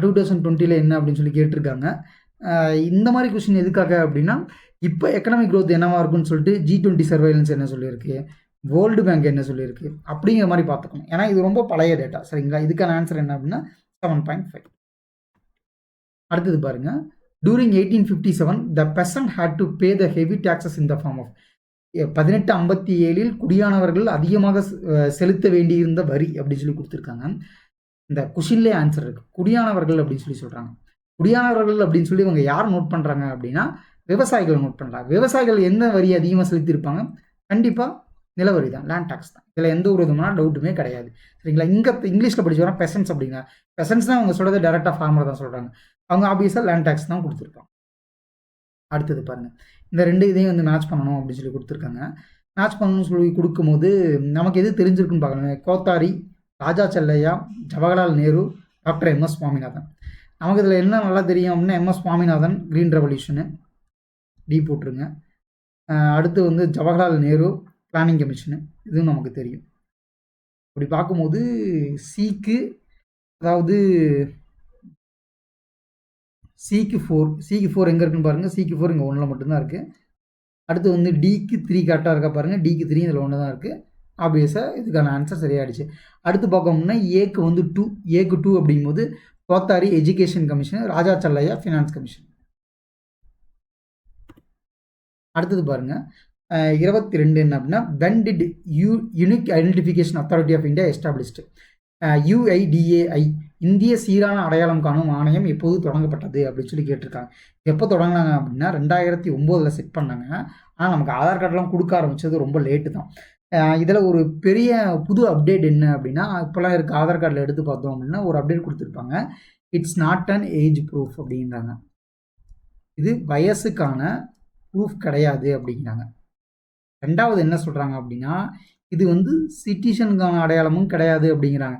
2020 என்ன அப்படின்னு சொல்லி கேட்டிருக்காங்க. இந்த மாதிரி கொஸ்டின் எதுக்காக அப்படின்னா, இப்போ எக்கனாமிக் க்ரோத் என்னவா இருக்குன்னு சொல்லிட்டு G20 சர்வைலன்ஸ் என்ன சொல்லியிருக்கு, வேர்ல்டு பேங்க் என்ன சொல்லியிருக்கு அப்படிங்கிற மாதிரி பார்த்துக்கணும். ஏன்னா இது ரொம்ப பழைய டேட்டா. சரிங்களா? இதுக்கான ஆன்சர் என்ன அப்படின்னா 7.5. அடுத்தது பாருங்க. During 1857 the peasant had to pay the heavy taxes in the form of 1857 குடியானவர்கள் அதிகமாக செலுத்த வேண்டியிருந்த வரி அப்படின்னு சொல்லி கொடுத்துருக்காங்க. இந்த கொஷின்லே ஆன்சர் இருக்கு. குடியானவர்கள் அப்படின்னு சொல்லி சொல்றாங்க. குடியானவர்கள் அப்படின்னு சொல்லி இவங்க யார் நோட் பண்றாங்க அப்படின்னா விவசாயிகள் நோட் பண்றாங்க. விவசாயிகள் என்ன வரி அதிகமாக செலுத்தியிருப்பாங்க? கண்டிப்பா நிலவரி தான், லேண்ட் டாக்ஸ் தான். இதில் எந்த ஒரு விதமான டவுட்டுமே கிடையாது. சரிங்களா? இங்கே இங்கிலீஷில் படிச்சு வரா பெசன்ஸ் அப்படிங்க. பெசன்ஸ்னா அவங்க சொல்றது டேரெக்டாக ஃபார்மர் தான் சொல்றாங்க. அவங்க ஆப்வியஸாக லேண்ட் டாக்ஸ் தான் கொடுத்துருப்பாங்க. அடுத்தது பாருங்க. இந்த ரெண்டு இதையும் வந்து மேட்ச் பண்ணணும் அப்படின்னு சொல்லி கொடுத்துருக்காங்க. மேட்ச் பண்ணணும்னு சொல்லி கொடுக்கும்போது நமக்கு எது தெரிஞ்சிருக்குன்னு பார்க்கணும். கோத்தாரி, ராஜா செல்லையா, ஜவஹர்லால் நேரு, டாக்டர் எம்எஸ் சுவாமிநாதன். நமக்கு இதில் என்ன நல்லா தெரியும் அப்படின்னா எம்எஸ் சுவாமிநாதன் கிரீன் ரெவல்யூஷனு டி போட்டுருங்க. அடுத்து வந்து ஜவஹர்லால் நேரு பிளானிங் கமிஷனு, இதுவும் நமக்கு தெரியும். அப்படி பார்க்கும்போது சிக்கு அதாவது சிக்கு 4 எங்கே இருக்குன்னு பாருங்கள். சிக்கு 4 இங்கே 1ல் மட்டும்தான் இருக்குது. அடுத்து வந்து டிக்கு 3 கரெக்டாக இருக்கா பாருங்கள். டிக்கு 3 இதில் 1 தான் இருக்குது. ஆப்வியஸாக இதுக்கான ஆன்சர் சரியாயிடுச்சு. அடுத்து பார்க்கணும்னா ஏக்கு வந்து 2. ஏக்கு 2 அப்படிங்கும்போது Kothari education commission, Raja Chelliah finance commission. அடுத்தது பாருங்கள். 22 என்ன அப்படின்னா when did unique identification authority of India established? UIDAI இந்திய சீரான அடையாளம் காணும் ஆணையம் எப்போது தொடங்கப்பட்டது அப்படின்னு சொல்லி கேட்டிருக்காங்க. எப்போ தொடங்கினாங்க அப்படின்னா 2009 செட் பண்ணாங்க. ஆனால் நமக்கு ஆதார் கார்டெலாம் கொடுக்க ஆரம்பித்தது ரொம்ப லேட்டு தான். இதில் ஒரு பெரிய புது அப்டேட் என்ன அப்படின்னா இப்போலாம் இருக்க ஆதார் கார்டில் எடுத்து பார்த்தோம் அப்படின்னா ஒரு அப்டேட் கொடுத்துருப்பாங்க. It's not an age proof அப்படிங்கிறாங்க. இது வயசுக்கான ப்ரூஃப் கிடையாது அப்படிங்கிறாங்க. ரெண்டாவது என்ன சொல்கிறாங்க அப்படின்னா இது வந்து சிட்டிசனுக்கான அடையாளமும் கிடையாது அப்படிங்கிறாங்க.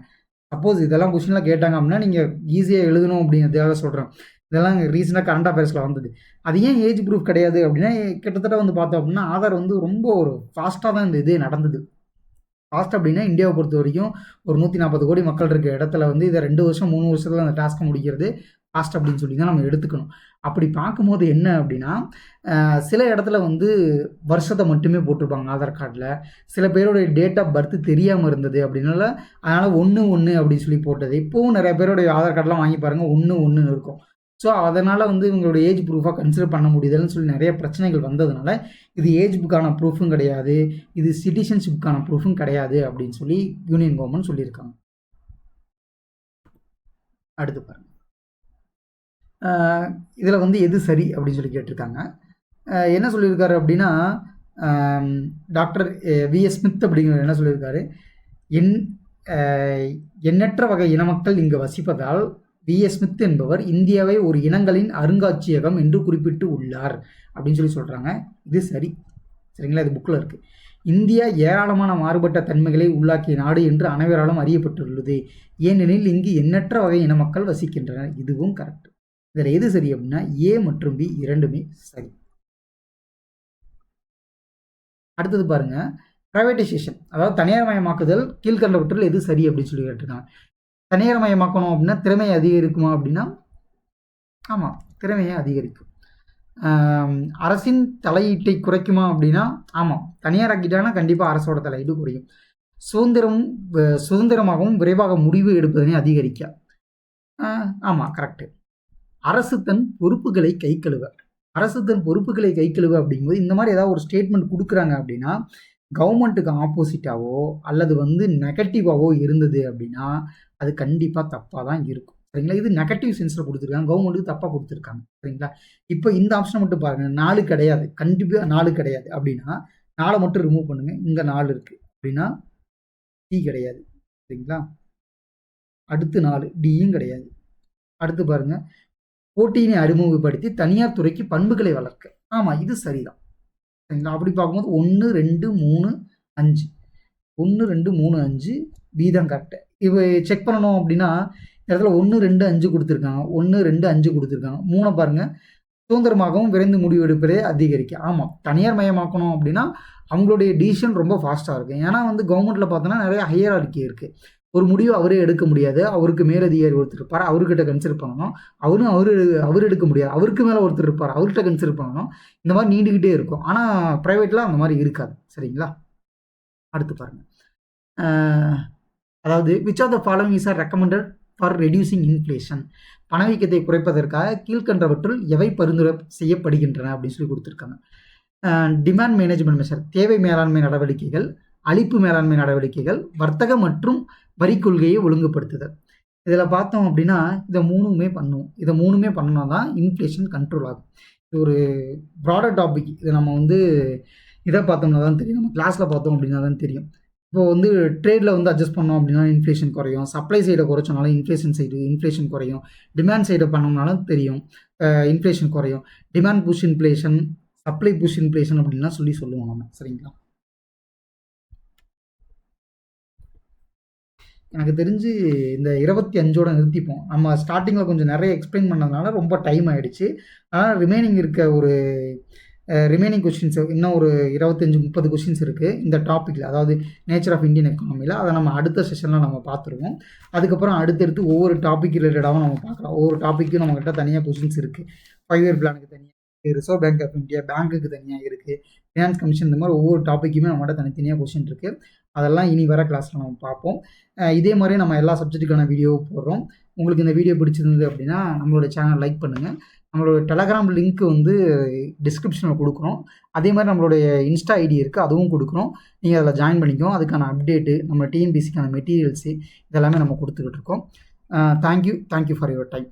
சப்போஸ் இதெல்லாம் கொஸ்டின்லாம் கேட்டாங்க அப்படின்னா நீங்கள் ஈஸியாக எழுதணும் அப்படிங்கிறதுக்காக சொல்கிறேன். இதெல்லாம் ரீசெண்டாக கரண்ட் அஃபேர்ஸில் வந்தது. அது ஏன் ஏஜ் ப்ரூஃப் கிடையாது அப்படின்னா கிட்டத்தட்ட வந்து பார்த்தோம் அப்படின்னா ஆதார் வந்து ரொம்ப ஒரு ஃபாஸ்ட்டாக தான் இந்த இது நடந்தது. ஃபாஸ்ட் அப்படின்னா இந்தியாவை பொறுத்த வரைக்கும் ஒரு 140 கோடி மக்கள் இருக்க இடத்துல வந்து இதை 2 வருஷம் 3 வருஷத்தில் அந்த டாஸ்க்கை முடிக்கிறது ஃபாஸ்ட் அப்படின்னு சொல்லி தான் நம்ம எடுத்துக்கணும். அப்படி பார்க்கும்போது என்ன அப்படின்னா சில இடத்துல வந்து வருஷத்தை மட்டுமே போட்டிருப்பாங்க ஆதார் கார்டில். சில பேருடைய டேட் ஆஃப் பர்த் தெரியாமல் இருந்தது அப்படின்னால அதனால் 1 அப்படின்னு சொல்லி போட்டது. இப்போவும் நிறைய பேருடைய ஆதார் கார்டெலாம் வாங்கி பாருங்கள் 1 இருக்கும். ஸோ அதனால் வந்து இவங்களோட ஏஜ் ப்ரூஃபாக கன்சிடர் பண்ண முடியுதுன்னு சொல்லி நிறைய பிரச்சனைகள் வந்ததுனால இது ஏஜ் புக்கான ப்ரூஃபும் கிடையாது, இது சிட்டிசன்ஷிப்புக்கான ப்ரூஃபும் கிடையாது அப்படின்னு சொல்லி யூனியன் கவர்மெண்ட் சொல்லியிருக்காங்க. அடுத்து பாருங்கள். இதில் வந்து எது சரி அப்படின்னு சொல்லி கேட்டிருக்காங்க. என்ன சொல்லியிருக்காரு அப்படின்னா டாக்டர் விஎஸ் ஸ்மித் அப்படிங்கிற என்ன சொல்லியிருக்காரு, எண்ணற்ற வகை இன மக்கள் இங்கு வசிப்பதால் விஎஸ் ஸ்மித் என்பவர் இந்தியாவை ஒரு இனங்களின் அருங்காட்சியகம் என்று குறிப்பிட்டு உள்ளார் அப்படின்னு சொல்லி சொல்கிறாங்க. இது சரி. சரிங்களா? இது புக்கில் இருக்குது. இந்தியா ஏராளமான மாறுபட்ட தன்மைகளை உள்ளாக்கிய நாடு என்று அனைவராலும் அறியப்பட்டுள்ளது. ஏனெனில் இங்கு எண்ணற்ற வகை இன மக்கள் வசிக்கின்றனர். இதுவும் கரெக்ட். இதில் எது சரி அப்படின்னா ஏ மற்றும் பி இரண்டுமே சரி. அடுத்தது பாருங்க. பிரைவேட்டைசேஷன் அதாவது தனியார் மயமாக்குதல் கீழ்கண்டவற்றில் எது சரி அப்படின்னு சொல்லி கேட்டிருக்காங்க. தனியார் மயமாக்கணும் அப்படின்னா திறமையை அதிகரிக்குமா அப்படின்னா ஆமாம், திறமையை அதிகரிக்கும். அரசின் தலையீட்டை குறைக்குமா அப்படின்னா ஆமாம், தனியார் ஆக்கிட்டாங்கன்னா கண்டிப்பாக அரசோட தலையீடு குறையும். சுதந்திரமாகவும் விரைவாக முடிவு எடுப்பதனை அதிகரிக்க ஆமாம் கரெக்டு. அரசு தன் பொறுப்புகளை கை கழுவ அப்படிங்கும்போது இந்த மாதிரி ஏதாவது ஒரு ஸ்டேட்மெண்ட் கொடுக்குறாங்க அப்படின்னா கவர்மெண்ட்டுக்கு ஆப்போசிட்டாவோ அல்லது வந்து நெகட்டிவாவோ இருந்தது அப்படின்னா அது கண்டிப்பாக தப்பாக தான் இருக்கும். சரிங்களா? இது நெகட்டிவ் சென்ஸில் கொடுத்துருக்காங்க, கவர்மெண்ட்டுக்கு தப்பாக கொடுத்துருக்காங்க. சரிங்களா? இப்போ இந்த ஆப்ஷனை மட்டும் பாருங்கள். 4 கிடையாது, கண்டிப்பாக 4 கிடையாது அப்படின்னா 4 மட்டும் ரிமூவ் பண்ணுங்கள். இங்கே 4 இருக்குது அப்படின்னா டி கிடையாது. சரிங்களா? அடுத்து 4 டியும் கிடையாது. அடுத்து பாருங்கள். போட்டியினை அறிமுகப்படுத்தி தனியார் துறைக்கு பண்புகளை வளர்க்க. ஆமாம், இது சரிதான். சரிங்களா? அப்படி பார்க்கும்போது 1 2 3 5 1 2 3 5 பி தான் கரெக்டு. இப்போ செக் பண்ணணும் அப்படின்னா இந்த இடத்துல 1 2 5 கொடுத்துருக்காங்க, 1 2 5 கொடுத்துருக்காங்க. 3 பாருங்கள். சுதந்திரமாகவும் விரைந்து முடிவெடுப்பதே அதிகரிக்க. ஆமாம், தனியார் மயமாக்கணும் அப்படின்னா அவங்களுடைய டிசிஷன் ரொம்ப ஃபாஸ்ட்டாக இருக்குது. ஏன்னா வந்து கவர்மெண்ட்டில் பார்த்தோன்னா நிறைய ஹையரார்கி இருக்குது. ஒரு முடிவு அவரே எடுக்க முடியாது, அவருக்கு மேலதிகாரி ஒருத்தர் இருப்பார், அவர்கிட்ட கன்சிடர் பண்ணணும். அவர் எடுக்க முடியாது, அவருக்கு மேலே ஒருத்தர் இருப்பார், அவர்கிட்ட கன்சிடர் பண்ணணும். இந்த மாதிரி நீண்டுக்கிட்டே இருக்கும். ஆனால் ப்ரைவேட்டில் அந்த மாதிரி இருக்காது. சரிங்களா? அடுத்து பாருங்கள், அதாவது which are the following is are recommended for reducing inflation. பணவீக்கத்தை குறைப்பதற்காக கீழ்கண்டவற்றுள் எவை பரிந்துரை செய்யப்படுகின்றன அப்படின்னு சொல்லி கொடுத்துருக்காங்க. டிமாண்ட் மேனேஜ்மெண்ட் மெஷர், தேவை மேலாண்மை நடவடிக்கைகள், அளிப்பு மேலாண்மை நடவடிக்கைகள், வர்த்தக மற்றும் வரி கொள்கையை ஒழுங்குபடுத்துதல். இதில் பார்த்தோம் அப்படின்னா இதை மூணுமே பண்ணுவோம். இதை மூணுமே பண்ணோன்னா தான் இன்ஃப்ளேஷன் கண்ட்ரோல் ஆகும். இது ஒரு ப்ராடர் டாபிக். இதை நம்ம இதை பார்த்தோம்னா தான் தெரியும், நம்ம கிளாஸில் பார்த்தோம் அப்படின்னா தான் தெரியும். இப்போ ட்ரேடில் அட்ஜஸ்ட் பண்ணோம் அப்படின்னா இன்ஃப்ளேஷன் குறையும், சப்ளை சைடை குறைச்சனாலும் இன்ஃப்ளேஷன் குறையும், டிமாண்ட் சைடை பண்ணோம்னாலும் தெரியும் இன்ஃப்ளேஷன் குறையும். Demand push inflation, supply push inflation அப்படின்லாம் சொல்லுவோம் நம்ம. சரிங்களா? எனக்கு தெரிஞ்சு இந்த 25ஓட நிறுத்திப்போம். நம்ம ஸ்டார்டிங்கில் கொஞ்சம் நிறைய எக்ஸ்பிளைன் பண்ணதுனால ரொம்ப டைம் ஆகிடுச்சு. ஆனால் ரிமைனிங் இருக்க ரிமைனிங் கொஷின்ஸ் இன்னும் ஒரு 25-30 கொஷின்ஸ் இருக்குது இந்த டாப்பிக்கில், அதாவது நேச்சர் ஆஃப் இந்தியன் எக்கானமியில். அதை நம்ம அடுத்த செஷனில் நம்ம பார்த்துருவோம். அதுக்கப்புறம் அடுத்தடுத்து ஒவ்வொரு டாபிக் ரிலேட்டடாகவும் நம்ம பார்க்கலாம். ஒவ்வொரு டாப்பிக்கும் நம்மக்கிட்ட தனியாக கொஷின்ஸ் இருக்குது. 5 இயர் பிளானுக்கு தனியாக இருக்குது, ரிசர்வ் பேங்க் ஆஃப் இந்தியா பேங்க்குக்கு தனியாக இருக்குது, ஃபினான்ஸ் கமிஷன், இந்த மாதிரி ஒவ்வொரு டாப்பிக்குமே நம்மகிட்ட தனித்தனியாக கொஷின் இருக்குது. அதெல்லாம் இனி வர கிளாஸில் நம்ம பார்ப்போம். இதே மாதிரி நம்ம எல்லா சப்ஜெக்ட்டுக்கான வீடியோ போடுறோம். உங்களுக்கு இந்த வீடியோ பிடிச்சிருந்தது அப்படின்னா நம்மளோட சேனல் லைக் பண்ணுங்கள். நம்மளோட டெலகிராம் லிங்க் டிஸ்கிரிப்ஷனில் கொடுக்குறோம். அதே மாதிரி நம்மளுடைய இன்ஸ்டா ஐடி இருக்குது, அதுவும் கொடுக்குறோம். நீங்கள் அதில் ஜாயின் பண்ணிக்கோங்க. அதுக்கான அப்டேட்டு, நம்ம டிஎன்பிசிக்கான மெட்டீரியல்ஸு இதெல்லாமே நம்ம கொடுத்துக்கிட்டு இருக்கோம். Thank you for your time.